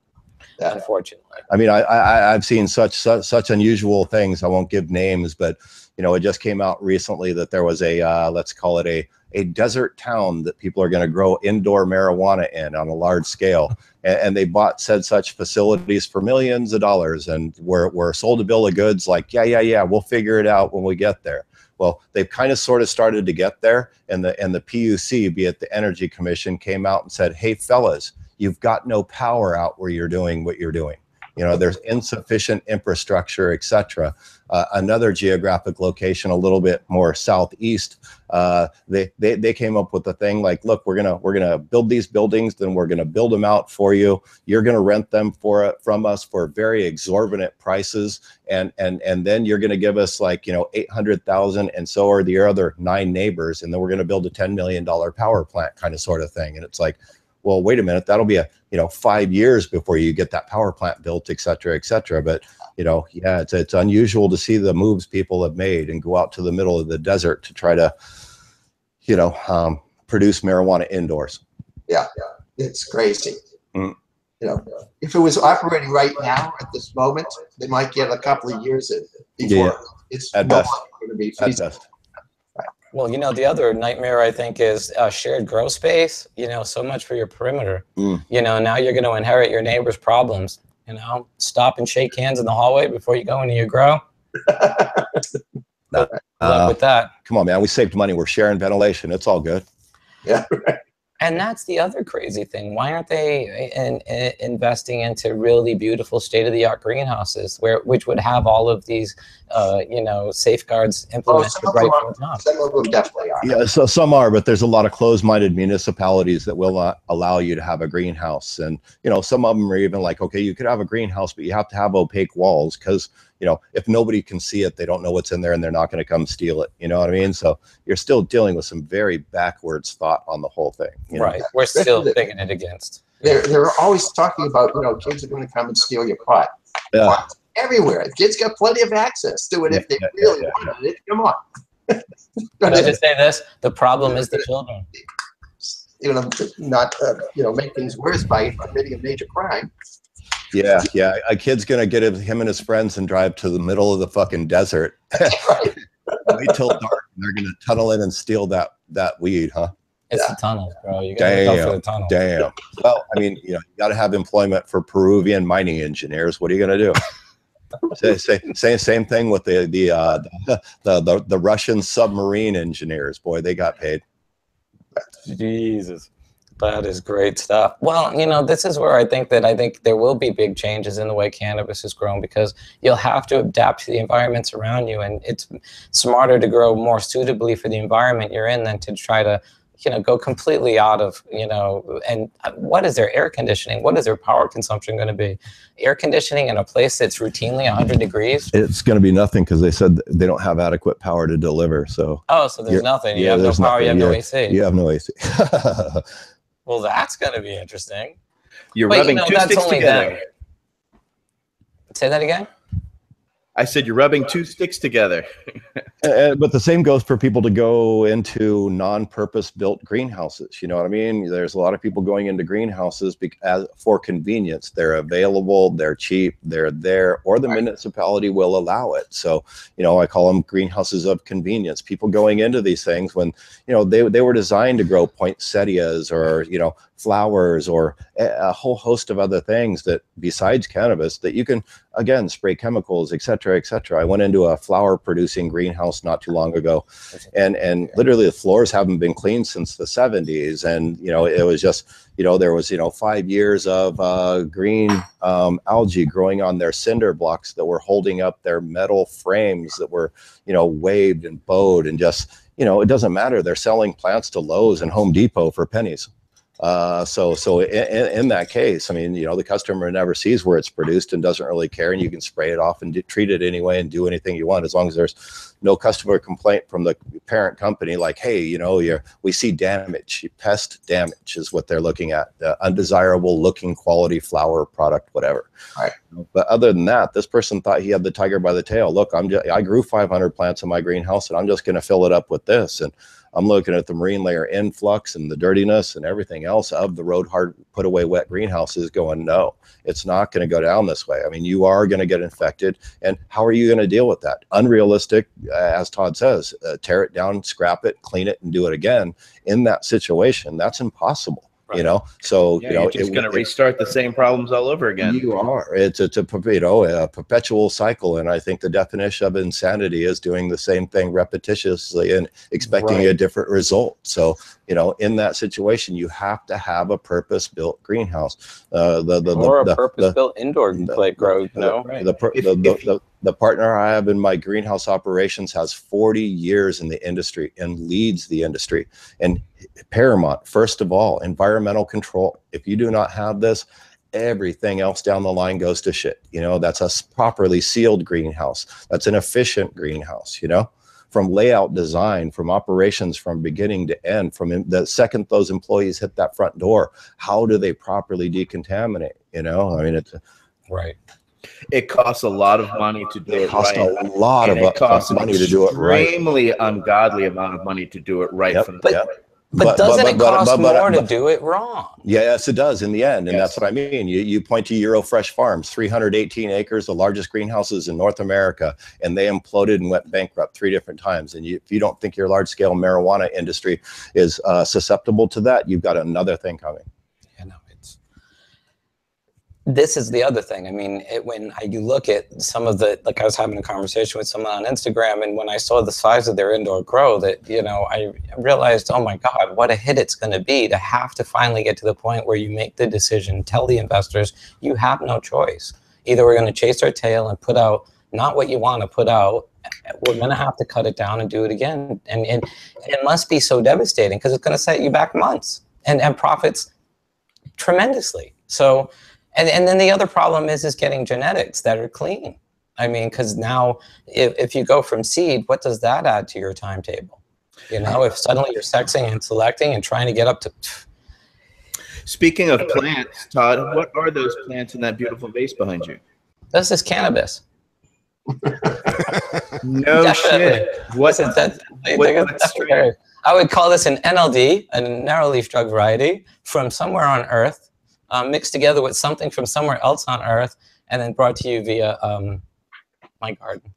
Unfortunately. I mean, I've seen such unusual things. I won't give names, but you know, it just came out recently that there was a let's call it a desert town that people are going to grow indoor marijuana in on a large scale, and they bought such facilities for millions of dollars, and were sold a bill of goods like, yeah, we'll figure it out when we get there. Well, they've kind of sort of started to get there, and the PUC, be it the Energy Commission, came out and said, hey fellas, you've got no power out where you're doing what you're doing. You know, there's insufficient infrastructure, etc. Another geographic location, a little bit more southeast, they came up with a thing like, look, we're gonna build these buildings, then we're gonna build them out for you. You're gonna rent them from us for very exorbitant prices, and then you're gonna give us like, you know, 800,000, and so are the other 9 neighbors, and then we're gonna build a $10 million power plant kind of sort of thing. And it's like, well, wait a minute, that'll be 5 years before you get that power plant built, et cetera, et cetera. But, you know, yeah, it's unusual to see the moves people have made and go out to the middle of the desert to try to, you know, produce marijuana indoors. Yeah, it's crazy. You know, if it was operating right now at this moment, they might get a couple of years in before it's at best going to be feasible. Well, you know, the other nightmare, I think, is shared grow space. You know, so much for your perimeter. You know, now you're going to inherit your neighbor's problems. You know, stop and shake hands in the hallway before you go into your grow. Good luck with that. Come on, man. We saved money. We're sharing ventilation. It's all good. Yeah. And that's the other crazy thing. Why aren't they investing into really beautiful state-of-the-art greenhouses, which would have all of these, you know, safeguards implemented right from the top? Some of them definitely are. Yeah, so some are, but there's a lot of closed-minded municipalities that will not allow you to have a greenhouse. And, you know, some of them are even like, okay, you could have a greenhouse, but you have to have opaque walls because, you know, if nobody can see it, they don't know what's in there and they're not going to come steal it. You know what I mean? So you're still dealing with some very backwards thought on the whole thing. You know? Right. We're still thinking it against. They're always talking about, you know, kids are going to come and steal your pot. Yeah. Pot everywhere. Kids got plenty of access to it if they really wanted it. Come on. Can I just say this? The problem is the children. You know, not, you know, make things worse by committing a major crime. Yeah. A kid's gonna get him and his friends and drive to the middle of the fucking desert. Wait till dark, and they're gonna tunnel in and steal that weed, huh? It's the tunnels, bro. You gotta go for the tunnel. Damn. Well, I mean, you know, you got to have employment for Peruvian mining engineers. What are you gonna do? Same thing with the Russian submarine engineers. Boy, they got paid. Jesus. That is great stuff. Well, you know, this is where I think there will be big changes in the way cannabis is grown, because you'll have to adapt to the environments around you, and it's smarter to grow more suitably for the environment you're in than to try to, you know, go completely out of, you know. And what is their air conditioning? What is their power consumption going to be? Air conditioning in a place that's routinely 100 degrees? It's going to be nothing, because they said they don't have adequate power to deliver. So so there's nothing. You have no power. Nothing. You have no AC. You have no AC. Well, that's going to be interesting. You're rubbing two sticks together. Say that again? I said you're rubbing two sticks together. But the same goes for people to go into non-purpose built greenhouses. You know what I mean? There's a lot of people going into greenhouses for convenience. They're available, they're cheap, they're there, or the municipality will allow it. So, you know, I call them greenhouses of convenience. People going into these things when, you know, they were designed to grow poinsettias or, you know, flowers or a whole host of other things that besides cannabis that you can, again, spray chemicals, et cetera, et cetera. I went into a flower producing greenhouse not too long ago, and literally the floors haven't been cleaned since the 70s. And, you know, it was just, you know, there was, you know, 5 years of green algae growing on their cinder blocks that were holding up their metal frames that were, you know, waved and bowed, and just, you know, it doesn't matter. They're selling plants to Lowe's and Home Depot for pennies. So in that case, I mean, you know, the customer never sees where it's produced and doesn't really care, and you can spray it off and treat it anyway and do anything you want, as long as there's no customer complaint from the parent company like, hey, you know, we see damage, pest damage is what they're looking at, undesirable looking quality flower product, whatever. Right. But other than that, this person thought he had the tiger by the tail. Look, I grew 500 plants in my greenhouse, and I'm just going to fill it up with this. And I'm looking at the marine layer influx and the dirtiness and everything else of the road hard put away wet greenhouses, going, no, it's not going to go down this way. I mean, you are going to get infected. And how are you going to deal with that? Unrealistic, as Todd says, tear it down, scrap it, clean it, and do it again. In that situation, that's impossible. Right. You know, so yeah, you know, you're just going to restart the same problems all over again. You are. It's a you know, a perpetual cycle, and I think the definition of insanity is doing the same thing repetitiously and expecting a different result. So, you know, in that situation, you have to have a purpose-built greenhouse, or a purpose-built indoor plate grow. No, the partner I have in my greenhouse operations has 40 years in the industry and leads the industry. And paramount, first of all, environmental control. If you do not have this, everything else down the line goes to shit. You know, that's a properly sealed greenhouse. That's an efficient greenhouse, you know, from layout design, from operations, from beginning to end, from the second those employees hit that front door, how do they properly decontaminate? You know, I mean, it's right. It costs a lot of money to do it right. It costs a lot of money to do it right. Extremely ungodly amount of money to do it right. But doesn't it cost more to do it wrong? Yes, it does in the end. And that's what I mean. You point to Eurofresh Farms, 318 acres, the largest greenhouses in North America, and they imploded and went bankrupt 3 different times. And if you don't think your large-scale marijuana industry is susceptible to that, you've got another thing coming. Yeah, no, this is the other thing. I mean, when you look at some of the, like I was having a conversation with someone on Instagram, and when I saw the size of their indoor grow, that, you know, I realized, oh my God, what a hit it's going to be to have to finally get to the point where you make the decision, tell the investors, you have no choice. Either we're going to chase our tail and put out not what you want to put out, we're going to have to cut it down and do it again. And it must be so devastating, because it's going to set you back months and profits tremendously. So, and then the other problem is getting genetics that are clean. I mean, because now if you go from seed, what does that add to your timetable? You know, if suddenly you're sexing and selecting and trying to get up to. Speaking of plants, Todd, what are those plants in that beautiful vase behind you? This is cannabis. No shit. What's that? I would call this an NLD, a narrow leaf drug variety from somewhere on Earth. Mixed together with something from somewhere else on Earth, and then brought to you via my garden.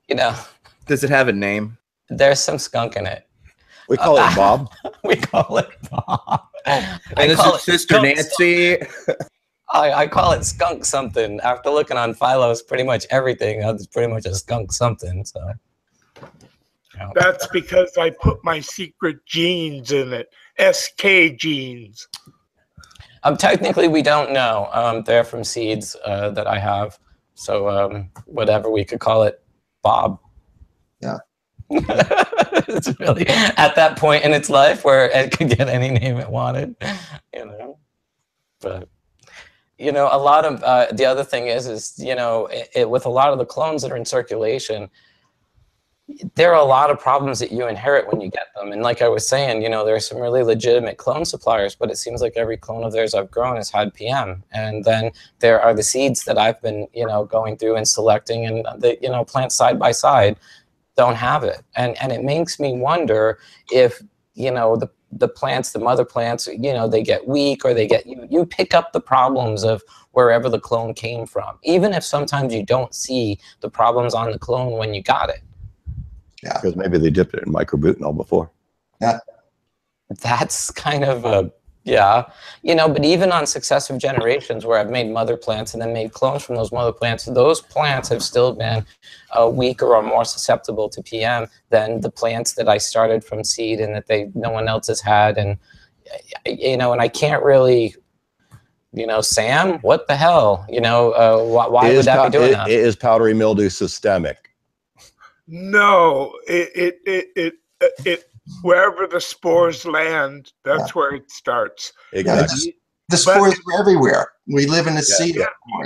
You know. Does it have a name? There's some skunk in it. We call it Bob. We call it Bob. And this is Sister Nancy. I call it skunk something. After looking on Philo's, pretty much everything is pretty much a skunk something. So. You know. That's because I put my secret genes in it. SK genes. Technically, we don't know. They're from seeds that I have. So whatever, we could call it Bob. Yeah. It's really at that point in its life where it could get any name it wanted, you know. But, you know, a lot of the other thing is you know, with a lot of the clones that are in circulation, there are a lot of problems that you inherit when you get them. And like I was saying, you know, there are some really legitimate clone suppliers, but it seems like every clone of theirs I've grown has had PM. And then there are the seeds that I've been, you know, going through and selecting, and the, you know, plants side by side don't have it. And it makes me wonder if, you know, the plants, the mother plants, you know, they get weak, or they get, you pick up the problems of wherever the clone came from, even if sometimes you don't see the problems on the clone when you got it. Yeah. Because maybe they dipped it in microbutanol before. Yeah. That's kind of a Yeah, you know, but even on successive generations where I've made mother plants and then made clones from those plants have still been weaker or more susceptible to PM than the plants that I started from seed and that no one else has had. And, you know, and I can't really, you know, Sam, what the hell? You know, why would that be doing that? Is powdery mildew systemic? No, it wherever the spores land, that's where it starts. Exactly. The spores are everywhere. We live in a sea.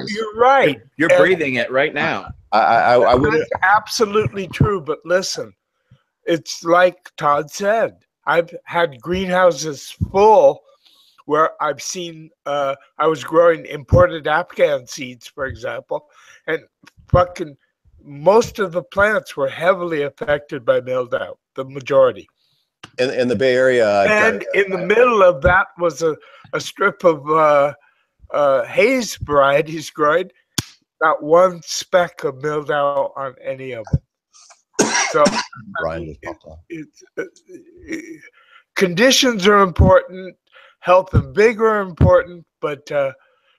You're right. You're breathing it right now. I would. That's absolutely true. But listen, it's like Todd said. I've had greenhouses full where I've seen. I was growing imported Afghan seeds, for example, and fucking most of the plants were heavily affected by mildew. The majority. In the Bay Area, and in the middle of that was a strip of haze varieties growing, not one speck of mildew on any of them. So conditions are important, health and vigor are important, but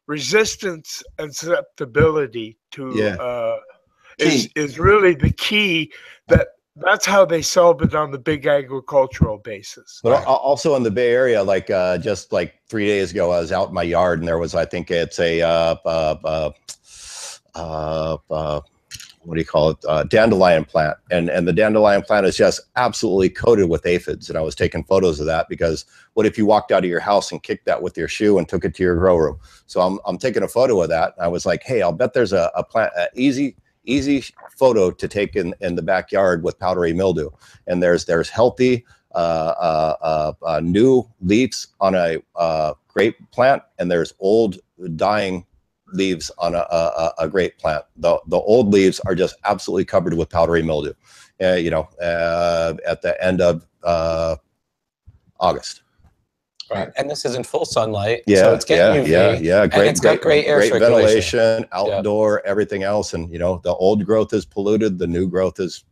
resistance and susceptibility to is really the key. That's how they solve it on the big agricultural basis. But also in the Bay Area, like just like 3 days ago, I was out in my yard and there was, I think it's a, what do you call it? Dandelion plant. And the dandelion plant is just absolutely coated with aphids. And I was taking photos of that because what if you walked out of your house and kicked that with your shoe and took it to your grow room? So I'm taking a photo of that. I was like, hey, I'll bet there's a plant, easy photo to take in the backyard with powdery mildew, and there's healthy new leaves on a grape plant, and there's old dying leaves on a grape plant. The old leaves are just absolutely covered with powdery mildew, you know, at the end of August. Right, and this is in full sunlight, yeah, so it's getting UV, yeah. Great, and it's got great air ventilation, outdoor, everything else, and you know the old growth is polluted, the new growth is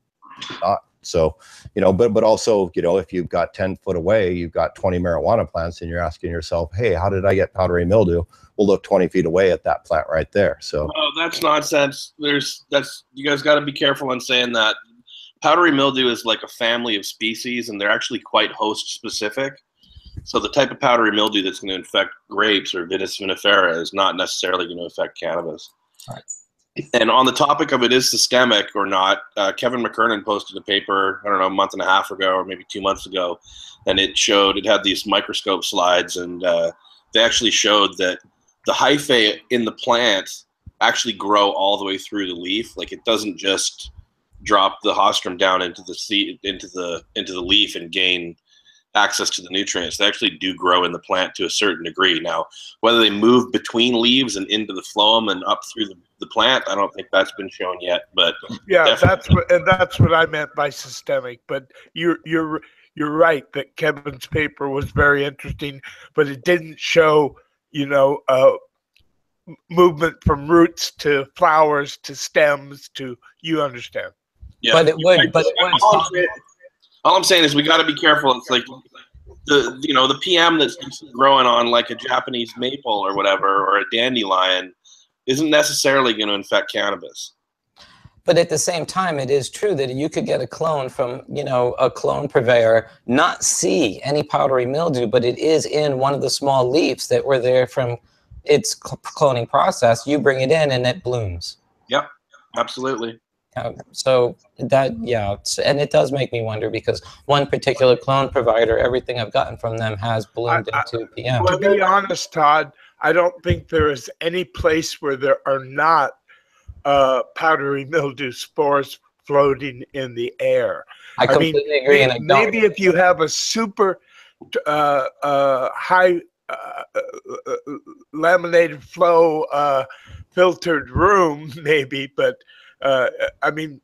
not. So, you know, but also, you know, if you've got 10 foot away, you've got 20 marijuana plants, and you're asking yourself, hey, how did I get powdery mildew? Well, look 20 feet away at that plant right there. So, oh, that's nonsense. You guys got to be careful in saying that. Powdery mildew is like a family of species, and they're actually quite host specific. So the type of powdery mildew that's going to infect grapes or Vitis vinifera is not necessarily going to affect cannabis. Right. And on the topic of it is systemic or not, Kevin McKernan posted a paper, I don't know, a month and a half ago or maybe 2 months ago, and it had these microscope slides, and they actually showed that the hyphae in the plant actually grow all the way through the leaf. Like it doesn't just drop the hostrum down into the seed, into the leaf and gain access to the nutrients. They actually do grow in the plant to a certain degree. Now, whether they move between leaves and into the phloem and up through the plant, I don't think that's been shown yet. But yeah, that's what I meant by systemic. But you're right that Kevin's paper was very interesting, but it didn't show, you know, movement from roots to flowers to stems to, you understand. Yeah, but it would. But all I'm saying is we got to be careful. It's like the PM that's growing on like a Japanese maple or whatever, or a dandelion, isn't necessarily going to infect cannabis. But at the same time, it is true that you could get a clone from, you know, a clone purveyor, not see any powdery mildew, but it is in one of the small leaves that were there from its cloning process. You bring it in and it blooms. Yep, absolutely. So that, yeah, and it does make me wonder because one particular clone provider, everything I've gotten from them has bloomed into PM. To be honest, Todd, I don't think there is any place where there are not powdery mildew spores floating in the air. I completely agree. And maybe if you have a super high laminated flow filtered room, maybe, but I mean,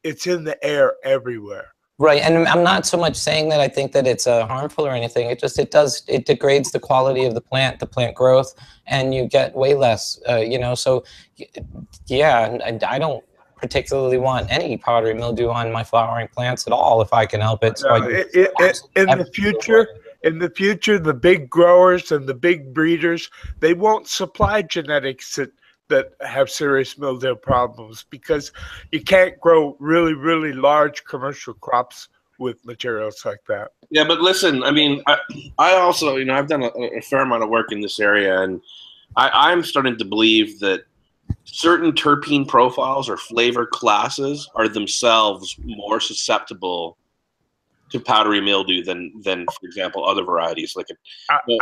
it's in the air everywhere. Right, and I'm not so much saying that I think that it's harmful or anything. It degrades the quality of the plant growth, and you get way less, you know. So, yeah, I don't particularly want any powdery mildew on my flowering plants at all if I can help it. So in the in the future, the big growers and the big breeders, they won't supply genetics that have serious mildew problems, because you can't grow really, really large commercial crops with materials like that. Yeah, but listen, I mean, I also, I've done a fair amount of work in this area, and I'm starting to believe that certain terpene profiles or flavor classes are themselves more susceptible to powdery mildew than for example, other varieties. Like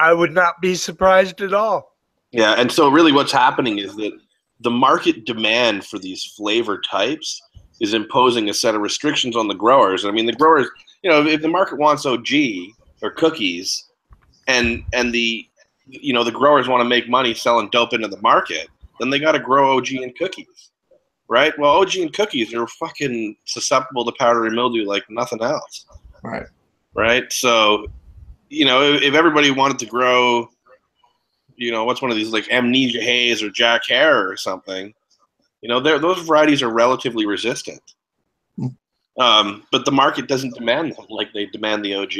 I would not be surprised at all. Yeah, and so really what's happening is that the market demand for these flavor types is imposing a set of restrictions on the growers. I mean, the growers, if the market wants OG or cookies, and the the growers want to make money selling dope into the market, then they got to grow OG and cookies, right? Well, OG and cookies are fucking susceptible to powdery mildew like nothing else. Right. Right. So, if everybody wanted to grow, what's one of these, like Amnesia Haze or Jack Hare or something, those varieties are relatively resistant. But the market doesn't demand them like they demand the OG.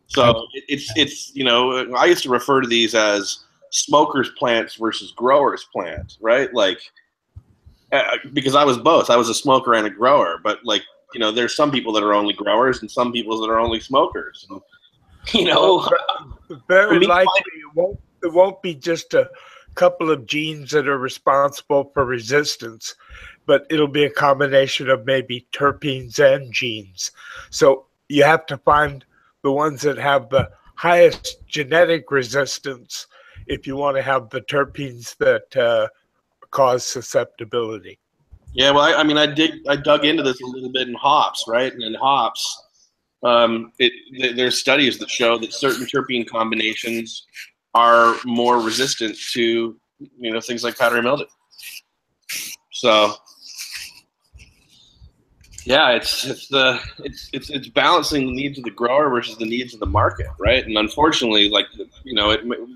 So it's I used to refer to these as smokers plants versus growers plants, right? Like, because I was both. I was a smoker and a grower, but like, there's some people that are only growers and some people that are only smokers. And, very likely it won't be just a couple of genes that are responsible for resistance, but it'll be a combination of maybe terpenes and genes. So you have to find the ones that have the highest genetic resistance if you want to have the terpenes that cause susceptibility. Yeah, well, I dug into this a little bit in hops, right? And in hops, there's studies that show that certain terpene combinations are more resistant to things like powdery mildew. So yeah, it's balancing the needs of the grower versus the needs of the market, right? And unfortunately, like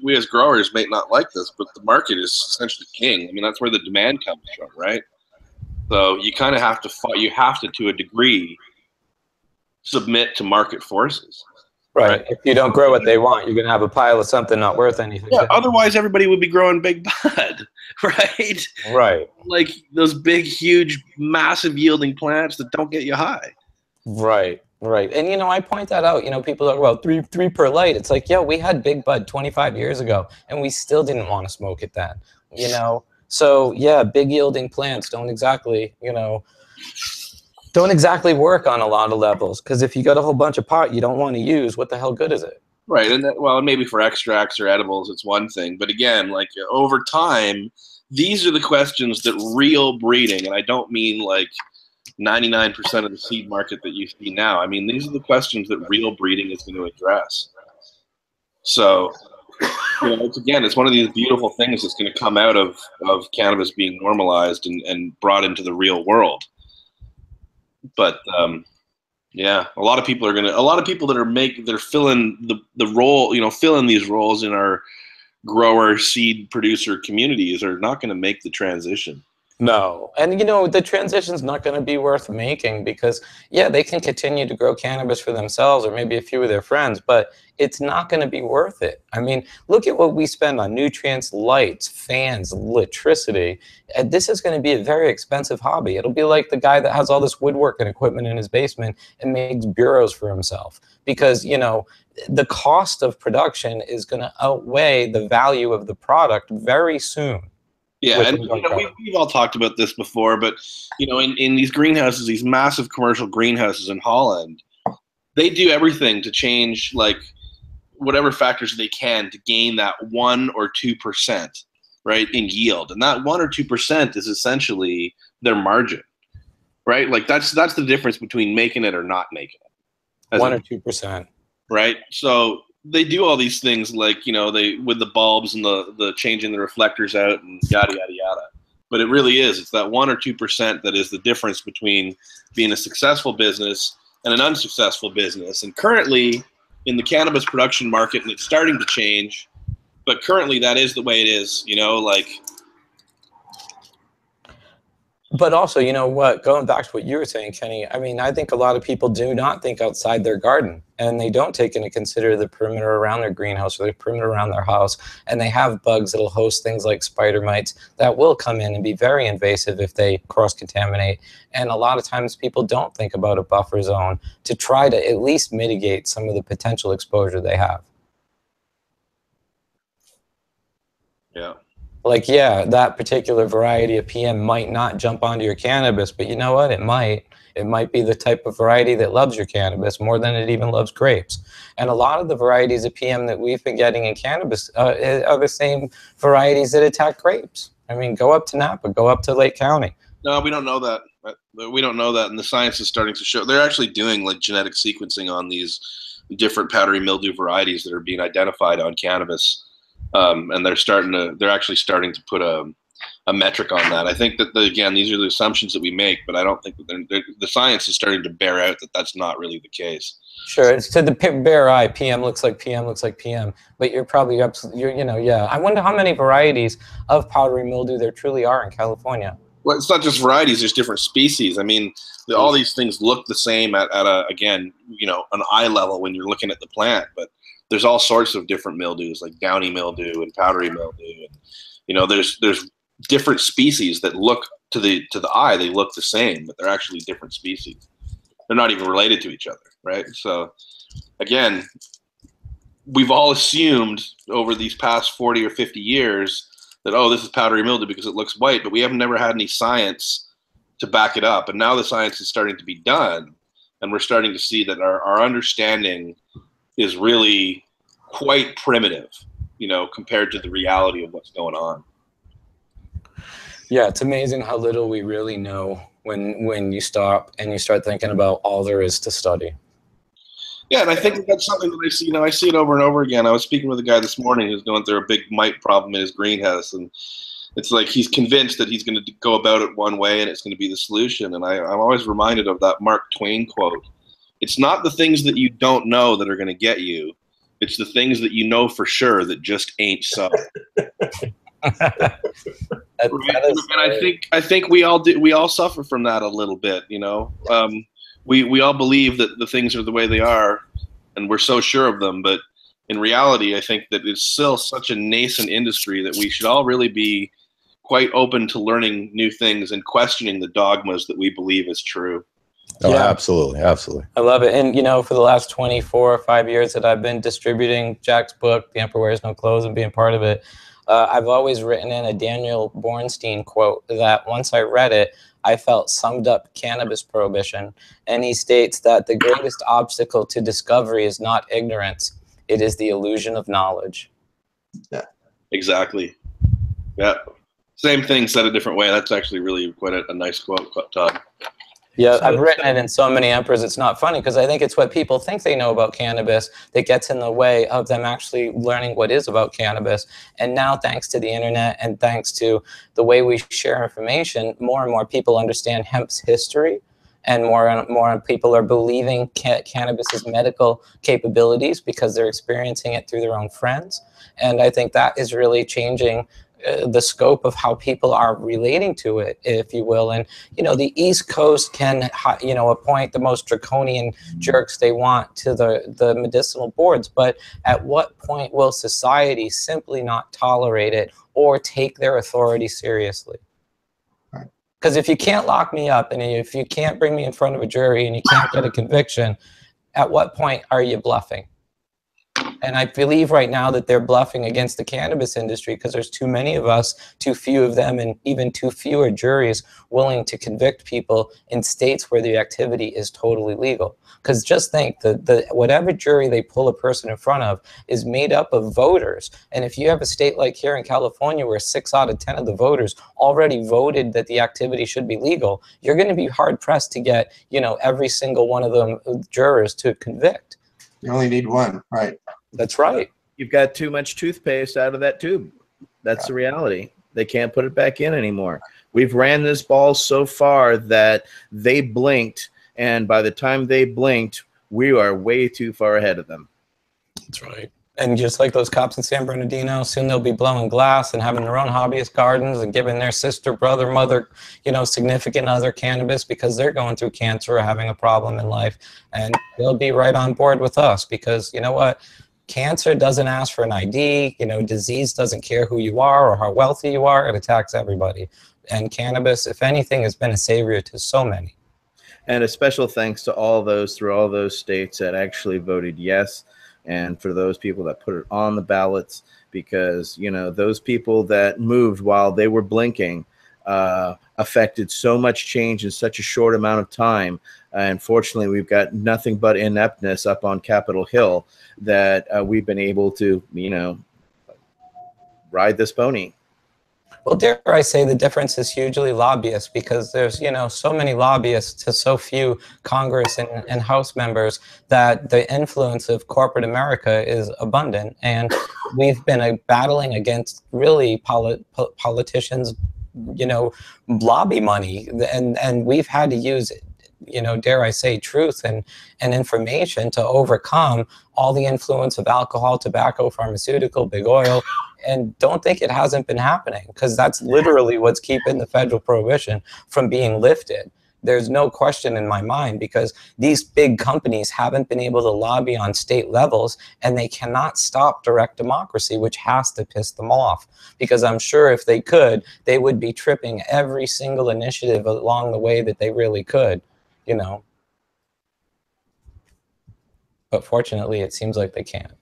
we as growers may not like this, but the market is essentially king. I mean, that's where the demand comes from, right? So you kind of have to a degree, submit to market forces. Right. If you don't grow what they want, you're going to have a pile of something not worth anything. Yeah. Otherwise, everybody would be growing big bud, right? Right. Like those big, huge, massive yielding plants that don't get you high. Right. Right. And I point that out. People talk about three per light. It's like, we had big bud 25 years ago, and we still didn't want to smoke it then. So yeah, big yielding plants don't exactly work on a lot of levels, because if you got a whole bunch of pot you don't want to use, what the hell good is it? Right. And maybe for extracts or edibles it's one thing, but again, like over time, these are the questions that real breeding, and I don't mean like 99% of the seed market that you see now. I mean, these are the questions that real breeding is going to address. So it's one of these beautiful things that's going to come out of cannabis being normalized and brought into the real world. But yeah, a lot of people that are filling the role, filling these roles in our grower seed producer communities are not going to make the transition. No. And the transition's not going to be worth making, because they can continue to grow cannabis for themselves or maybe a few of their friends, but it's not going to be worth it. I mean, look at what we spend on nutrients, lights, fans, electricity. And this is going to be a very expensive hobby. It'll be like the guy that has all this woodworking equipment in his basement and makes bureaus for himself, because the cost of production is going to outweigh the value of the product very soon. Yeah, and we've all talked about this before, but in these greenhouses, these massive commercial greenhouses in Holland, they do everything to change like whatever factors they can to gain that 1 or 2%, right, in yield, and that 1 or 2% is essentially their margin, right? Like that's the difference between making it or not making it. 1 or 2%, right? So they do all these things like, they with the bulbs and the changing the reflectors out and yada, yada, yada. But it really is. It's that 1 or 2% that is the difference between being a successful business and an unsuccessful business. And currently in the cannabis production market, and it's starting to change, but currently that is the way it is, like. But also, you know what, going back to what you were saying, Kenny, I mean, I think a lot of people do not think outside their garden, and they don't take into consider the perimeter around their greenhouse or the perimeter around their house. And they have bugs that'll host things like spider mites that will come in and be very invasive if they cross-contaminate. And a lot of times people don't think about a buffer zone to try to at least mitigate some of the potential exposure they have. Yeah. Like, yeah, that particular variety of PM might not jump onto your cannabis, but you know what? It might. It might be the type of variety that loves your cannabis more than it even loves grapes. And a lot of the varieties of PM that we've been getting in cannabis are the same varieties that attack grapes. I mean, go up to Napa, go up to Lake County. No, we don't know that. We don't know that, and the science is starting to show. They're actually doing like genetic sequencing on these different powdery mildew varieties that are being identified on cannabis. And they're actually starting to put a metric on that. I think that, again, these are the assumptions that we make, but I don't think that the science is starting to bear out that that's not really the case. Sure, it's to the bare eye, PM looks like PM looks like PM, but you're probably you know, yeah. I wonder how many varieties of powdery mildew there truly are in California. Well, it's not just varieties; there's different species. I mean, all these things look the same at a, again, you know, an eye level when you're looking at the plant, but there's all sorts of different mildews, like downy mildew and powdery mildew, and you know, there's different species that look to the eye, they look the same, but they're actually different species. They're not even related to each other, right? So, again, we've all assumed over these past 40 or 50 years that, oh, this is powdery mildew because it looks white, but we have never had any science to back it up. And now the science is starting to be done, and we're starting to see that our understanding is really quite primitive, you know, compared to the reality of what's going on. Yeah, it's amazing how little we really know when you stop and you start thinking about all there is to study. Yeah, and I think that's something that I see. You know, I see it over and over again. I was speaking with a guy this morning who's going through a big mite problem in his greenhouse, and it's like he's convinced that he's going to go about it one way and it's going to be the solution. And I'm always reminded of that Mark Twain quote. It's not the things that you don't know that are going to get you. It's the things that you know for sure that just ain't so. Right? And I think we all suffer from that a little bit, you know. We all believe that the things are the way they are, and we're so sure of them. But in reality, I think that it's still such a nascent industry that we should all really be quite open to learning new things and questioning the dogmas that we believe is true. Oh, yeah. Absolutely. Absolutely. I love it. And, you know, for the last 24 or 5 years that I've been distributing Jack's book, The Emperor Wears No Clothes, and being part of it, I've always written in a Daniel Bornstein quote that once I read it, I felt summed up cannabis prohibition. And he states that the greatest obstacle to discovery is not ignorance. It is the illusion of knowledge. Yeah. Exactly. Yeah. Same thing said a different way. That's actually really quite a nice quote, Todd. Yeah, I've written it in so many emperors. It's not funny because I think it's what people think they know about cannabis that gets in the way of them actually learning what is about cannabis. And now, thanks to the internet and thanks to the way we share information, more and more people understand hemp's history, and more and more people are believing cannabis's medical capabilities because they're experiencing it through their own friends. And I think that is really changing the scope of how people are relating to it, if you will. And, you know, the East Coast can, you know, appoint the most draconian jerks they want to the medicinal boards. But at what point will society simply not tolerate it or take their authority seriously? Because if you can't lock me up and if you can't bring me in front of a jury and you can't get a conviction, at what point are you bluffing? And I believe right now that they're bluffing against the cannabis industry because there's too many of us, too few of them, and even too fewer juries willing to convict people in states where the activity is totally legal. Because just think that whatever jury they pull a person in front of is made up of voters. And if you have a state like here in California where 6 out of 10 of the voters already voted that the activity should be legal, you're going to be hard pressed to get, you know, every single one of them jurors to convict. You only need one, right? That's right. You've got too much toothpaste out of that tube. That's the reality. They can't put it back in anymore. We've ran this ball so far that they blinked, and by the time they blinked, we are way too far ahead of them. That's right. And just like those cops in San Bernardino, soon they'll be blowing glass and having their own hobbyist gardens and giving their sister, brother, mother, you know, significant other cannabis because they're going through cancer or having a problem in life. And they'll be right on board with us because, you know what? Cancer doesn't ask for an ID. You know, disease doesn't care who you are or how wealthy you are. It attacks everybody. And cannabis, if anything, has been a savior to so many. And a special thanks to all those through all those states that actually voted yes. And for those people that put it on the ballots, because, you know, those people that moved while they were blinking affected so much change in such a short amount of time. Unfortunately, we've got nothing but ineptness up on Capitol Hill that we've been able to, you know, ride this pony. Well, dare I say the difference is hugely lobbyists because there's, you know, so many lobbyists to so few Congress and House members that the influence of corporate America is abundant. And we've been battling against really politicians, you know, lobby money. And we've had to use, you know, dare I say, truth and information to overcome all the influence of alcohol, tobacco, pharmaceutical, big oil. And don't think it hasn't been happening, because that's literally what's keeping the federal prohibition from being lifted. There's no question in my mind, because these big companies haven't been able to lobby on state levels, and they cannot stop direct democracy, which has to piss them off. Because I'm sure if they could, they would be tripping every single initiative along the way that they really could, you know. But fortunately, it seems like they can't.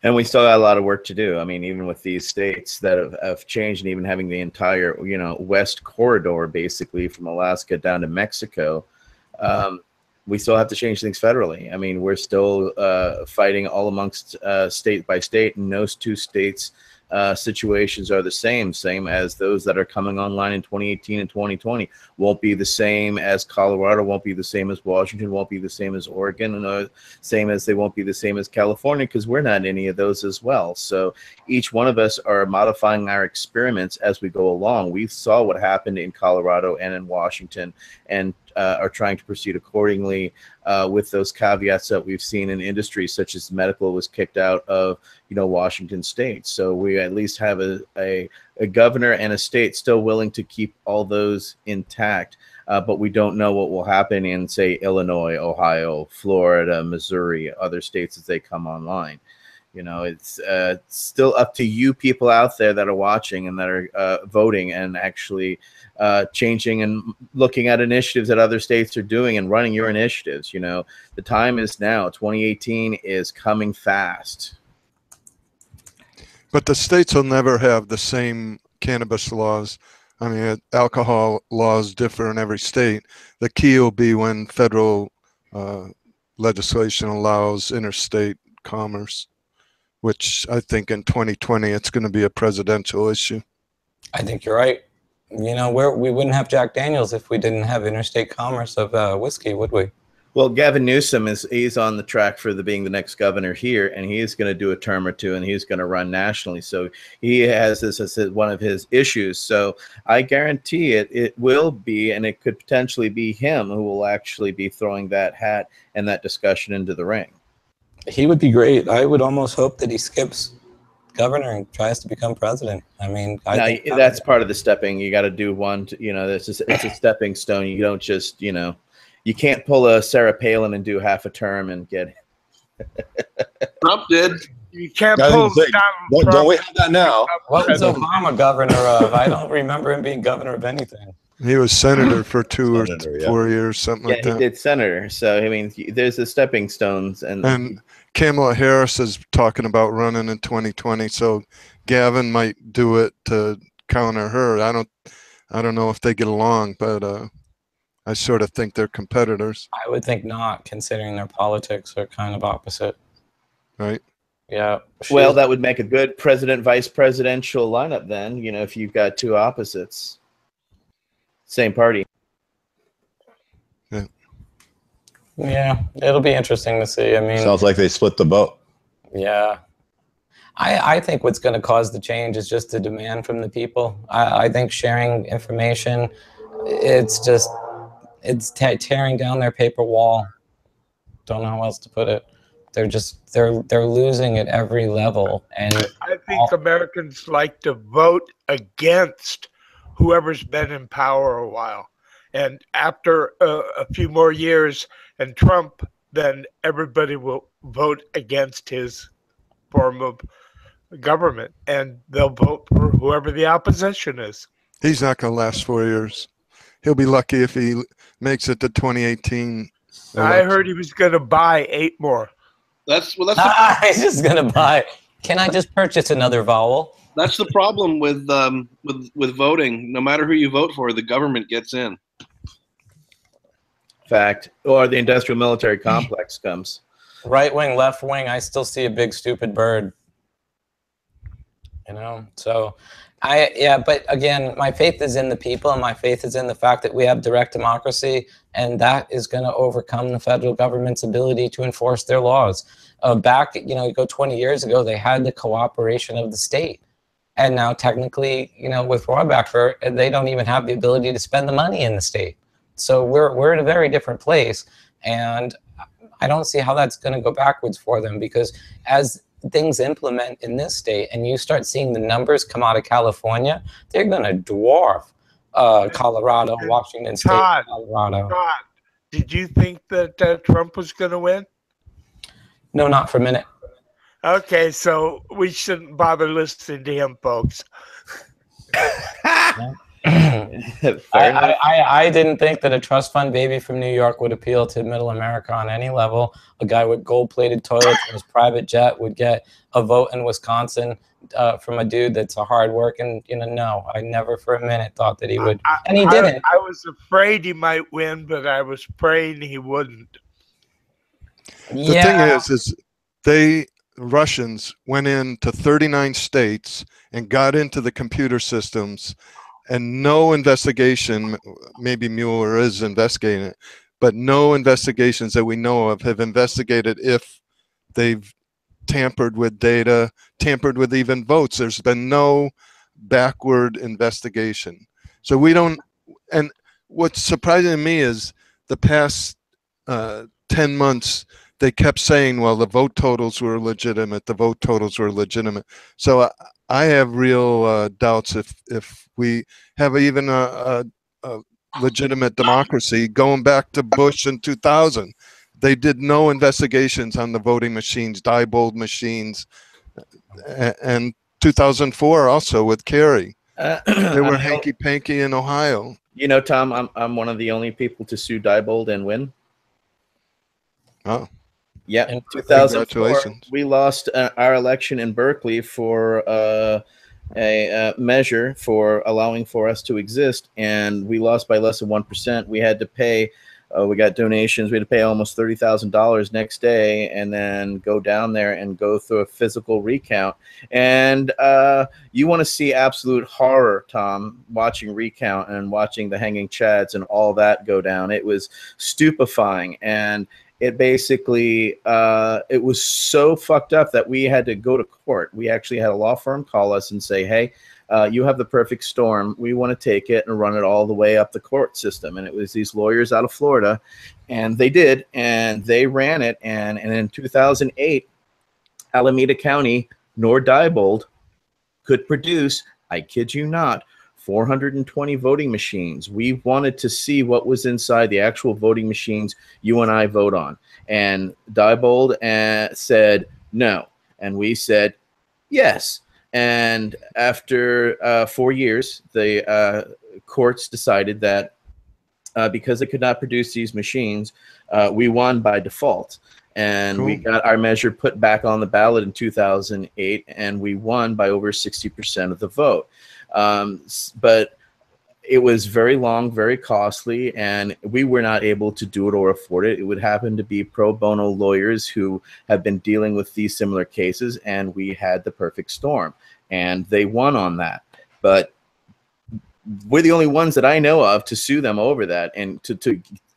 And we still got a lot of work to do. I mean, even with these states that have changed, and even having the entire, you know, west corridor, basically from Alaska down to Mexico, we still have to change things federally. I mean, we're still fighting all amongst state by state, and those two states situations are the same as those that are coming online in 2018 and 2020. Won't be the same as Colorado, won't be the same as Washington, won't be the same as Oregon, and same as they won't be the same as California, because we're not any of those as well. So each one of us are modifying our experiments as we go along. We saw what happened in Colorado and in Washington, and are trying to proceed accordingly with those caveats that we've seen in industries such as medical was kicked out of, you know, Washington state. So we at least have a governor and a state still willing to keep all those intact, but we don't know what will happen in, say, Illinois, Ohio, Florida, Missouri, other states as they come online. You know, it's still up to you people out there that are watching and that are voting and actually changing and looking at initiatives that other states are doing and running your initiatives. You know, the time is now. 2018 is coming fast. But the states will never have the same cannabis laws. I mean, alcohol laws differ in every state. The key will be when federal legislation allows interstate commerce, which I think in 2020 it's going to be a presidential issue. I think you're right. You know, we wouldn't have Jack Daniels if we didn't have interstate commerce of whiskey, would we? Well, Gavin Newsom he's on the track for being the next governor here, and he is going to do a term or two, and he's going to run nationally. So he has this as one of his issues. So I guarantee it will be, and it could potentially be him who will actually be throwing that hat and that discussion into the ring. He would be great. I would almost hope that he skips governor and tries to become president. I mean, I think that's part of the stepping. You got to do one. You know, it's a stepping stone. You don't just, you know, you can't pull a Sarah Palin and do half a term and get. Trump did. You can't pull. Don't we have that now? What was Obama governor of? I don't remember him being governor of anything. He was senator for 2 or 4 years, something like that. Yeah, he did senator. So, I mean, there's the stepping stones. And Kamala Harris is talking about running in 2020. So Gavin might do it to counter her. I don't know if they get along, but I sort of think they're competitors. I would think not, considering their politics are kind of opposite. Right. Yeah. Well, that would make a good president-vice presidential lineup then, you know, if you've got two opposites. Same party. Yeah, it'll be interesting to see. I mean, sounds like they split the vote. Yeah. I think what's going to cause the change is just the demand from the people. I think sharing information, it's tearing down their paper wall. Don't know how else to put it. They're losing at every level. And I think Americans like to vote against whoever's been in power a while. And after a few more years and Trump, then everybody will vote against his form of government, and they'll vote for whoever the opposition is. He's not going to last 4 years. He'll be lucky if he makes it to 2018. I heard he was going to buy 8 more. That's he's just going to buy. Can I just purchase another vowel? That's the problem with voting. No matter who you vote for, the government gets in. Fact. Or the industrial military complex comes. Right wing, left wing, I still see a big stupid bird. You know, so but again, my faith is in the people, and my faith is in the fact that we have direct democracy, and that is going to overcome the federal government's ability to enforce their laws. Back, you know, you go 20 years ago, they had the cooperation of the state. And now technically, you know, with Rohrabacher, they don't even have the ability to spend the money in the state. So we're in a very different place. And I don't see how that's going to go backwards for them, because as things implement in this state and you start seeing the numbers come out of California, they're going to dwarf Colorado, Washington State, Colorado. Todd, did you think that Trump was going to win? No, not for a minute. Okay, so we shouldn't bother listening to him, folks. I didn't think that a trust fund baby from New York would appeal to middle America on any level. A guy with gold-plated toilets in his private jet would get a vote in Wisconsin from a dude that's a hard-working, you know, no. I never for a minute thought that he would. And he didn't. I was afraid he might win, but I was praying he wouldn't. The thing is they, Russians, went into 39 states and got into the computer systems, and no investigation, maybe Mueller is investigating it, but no investigations that we know of have investigated if they've tampered with data, tampered with even votes. There's been no backward investigation. So we don't, and what's surprising to me is the past 10 months, they kept saying, well, the vote totals were legitimate, the vote totals were legitimate. So I have real doubts if we have even a legitimate democracy. Going back to Bush in 2000, they did no investigations on the voting machines, Diebold machines, and 2004 also with Kerry. They were hanky-panky in Ohio. You know, Tom, I'm one of the only people to sue Diebold and win. Oh. Yeah, in 2004, we lost our election in Berkeley for a measure for allowing for us to exist, and we lost by less than 1%. We had to pay, we got donations, we had to pay almost $30,000 next day, and then go down there and go through a physical recount. And you want to see absolute horror, Tom, watching recount and watching the hanging chads and all that go down. It was stupefying, and it basically, it was so fucked up that we had to go to court. We actually had a law firm call us and say, hey, you have the perfect storm. We want to take it and run it all the way up the court system. And it was these lawyers out of Florida, and they did, and they ran it. And in 2008, Alameda County, nor Diebold could produce, I kid you not, 420 voting machines. We wanted to see what was inside the actual voting machines you and I vote on. And Diebold said no. And we said yes. And after 4 years, the courts decided that because they could not produce these machines, we won by default. And we got our measure put back on the ballot in 2008, and we won by over 60% of the vote. But it was very long, very costly, and we were not able to do it or afford it. It would happen to be pro bono lawyers who have been dealing with these similar cases, and we had the perfect storm, and they won on that. But we're the only ones that I know of to sue them over that, and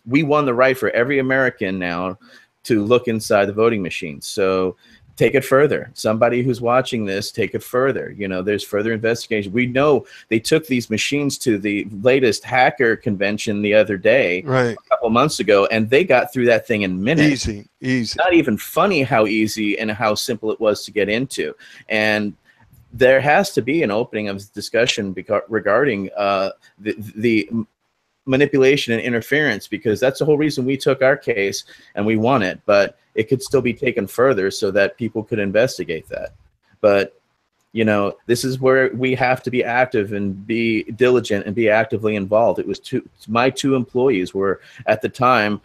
we won the right for every American now to look inside the voting machines. So take it further. Somebody who's watching this, take it further. You know, there's further investigation. We know they took these machines to the latest hacker convention the other day, right, a couple months ago, and they got through that thing in minutes. Easy. Not even funny how easy and how simple it was to get into. And there has to be an opening of discussion regarding the manipulation and interference, because that's the whole reason we took our case and we won it. But it could still be taken further so that people could investigate that. But, you know, this is where we have to be active and be diligent and be actively involved. It was my two employees were at the time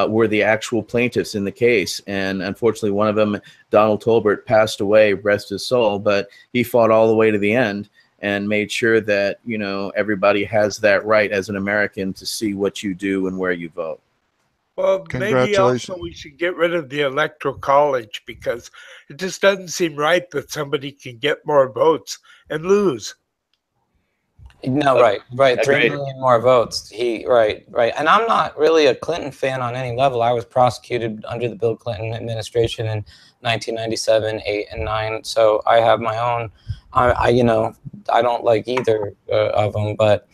were the actual plaintiffs in the case. And unfortunately, one of them, Donald Tolbert, passed away, rest his soul, but he fought all the way to the end and made sure that, you know, everybody has that right as an American to see what you do and where you vote. Well, maybe also we should get rid of the Electoral College, because it just doesn't seem right that somebody can get more votes and lose. No, right. 3 million more votes. Right. And I'm not really a Clinton fan on any level. I was prosecuted under the Bill Clinton administration in 1997, 8, and 9. So I have my own. You know, I don't like either of them, but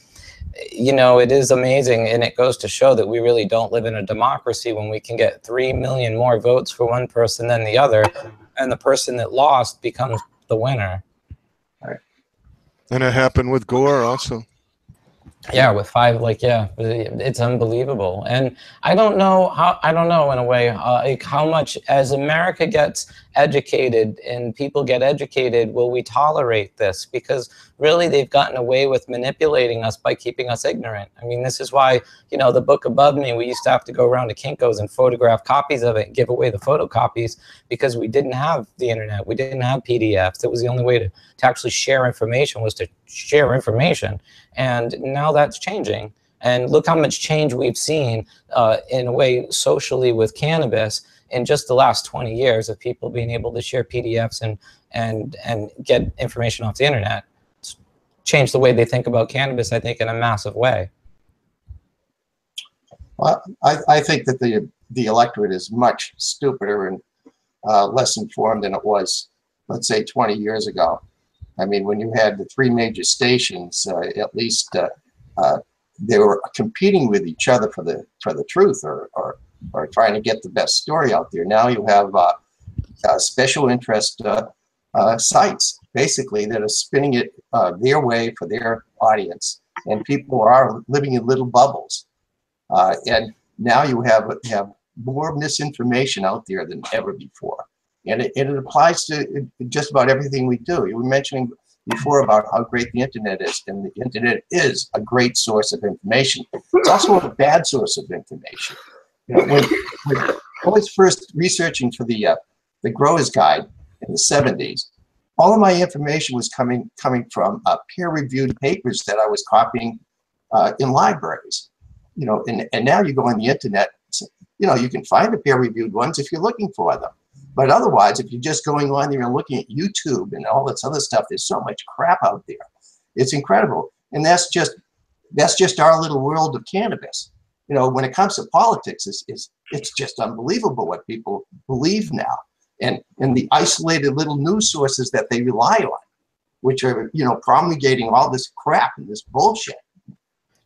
you know, it is amazing, and it goes to show that we really don't live in a democracy when we can get 3 million more votes for one person than the other, and the person that lost becomes the winner. Right. And it happened with Gore also. Yeah, with 5, like, yeah, it's unbelievable. And I don't know in a way, like how much, as America gets educated and people get educated, will we tolerate this? Because really they've gotten away with manipulating us by keeping us ignorant. I mean, this is why, you know, the book above me, we used to have to go around to Kinko's and photograph copies of it and give away the photocopies, because we didn't have the internet. We didn't have PDFs. It was the only way to actually share information, was to share information. And now that's changing. And look how much change we've seen in a way socially with cannabis in just the last 20 years of people being able to share PDFs and get information off the internet. It's changed the way they think about cannabis, I think, in a massive way. Well, I think that the electorate is much stupider and less informed than it was, let's say, 20 years ago. I mean, when you had the 3 major stations, at least they were competing with each other for the truth, or trying to get the best story out there. Now you have special interest sites, basically, that are spinning it their way for their audience, and people are living in little bubbles. And now you have more misinformation out there than ever before. And it applies to just about everything we do. You were mentioning before about how great the internet is, and the internet is a great source of information. It's also a bad source of information. You know, when I was first researching for the Growers Guide in the 70s, all of my information was coming from peer-reviewed papers that I was copying in libraries. You know, and now you go on the internet, you know, you can find the peer-reviewed ones if you're looking for them. But otherwise, if you're just going on there and looking at YouTube and all this other stuff, there's so much crap out there. It's incredible. And that's just our little world of cannabis. You know, when it comes to politics, it's just unbelievable what people believe now. And the isolated little news sources that they rely on, which are, you know, promulgating all this crap and this bullshit.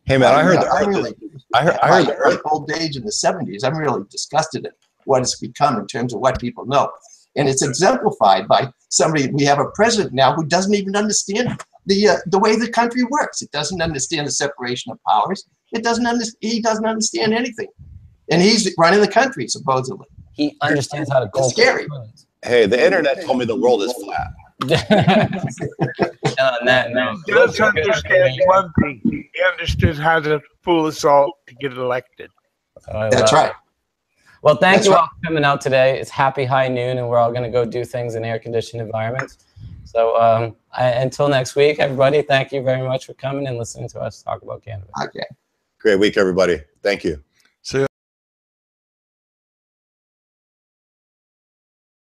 Hey man, I heard the old age in the 70s. I'm really disgusted at what it's become in terms of what people know. And it's exemplified by somebody. We have a president now who doesn't even understand the way the country works. It doesn't understand the separation of powers. He doesn't understand anything. And he's running the country, supposedly. He understands how to go. It's scary. Hey, the internet told me the world is flat. On that note, he does understand one thing. He understood how to fool us all to get elected. That's right. Well, thank you all for coming out today. It's happy high noon, and we're all going to go do things in air-conditioned environments. So until next week, everybody, thank you very much for coming and listening to us talk about cannabis. Okay. Great week, everybody. Thank you.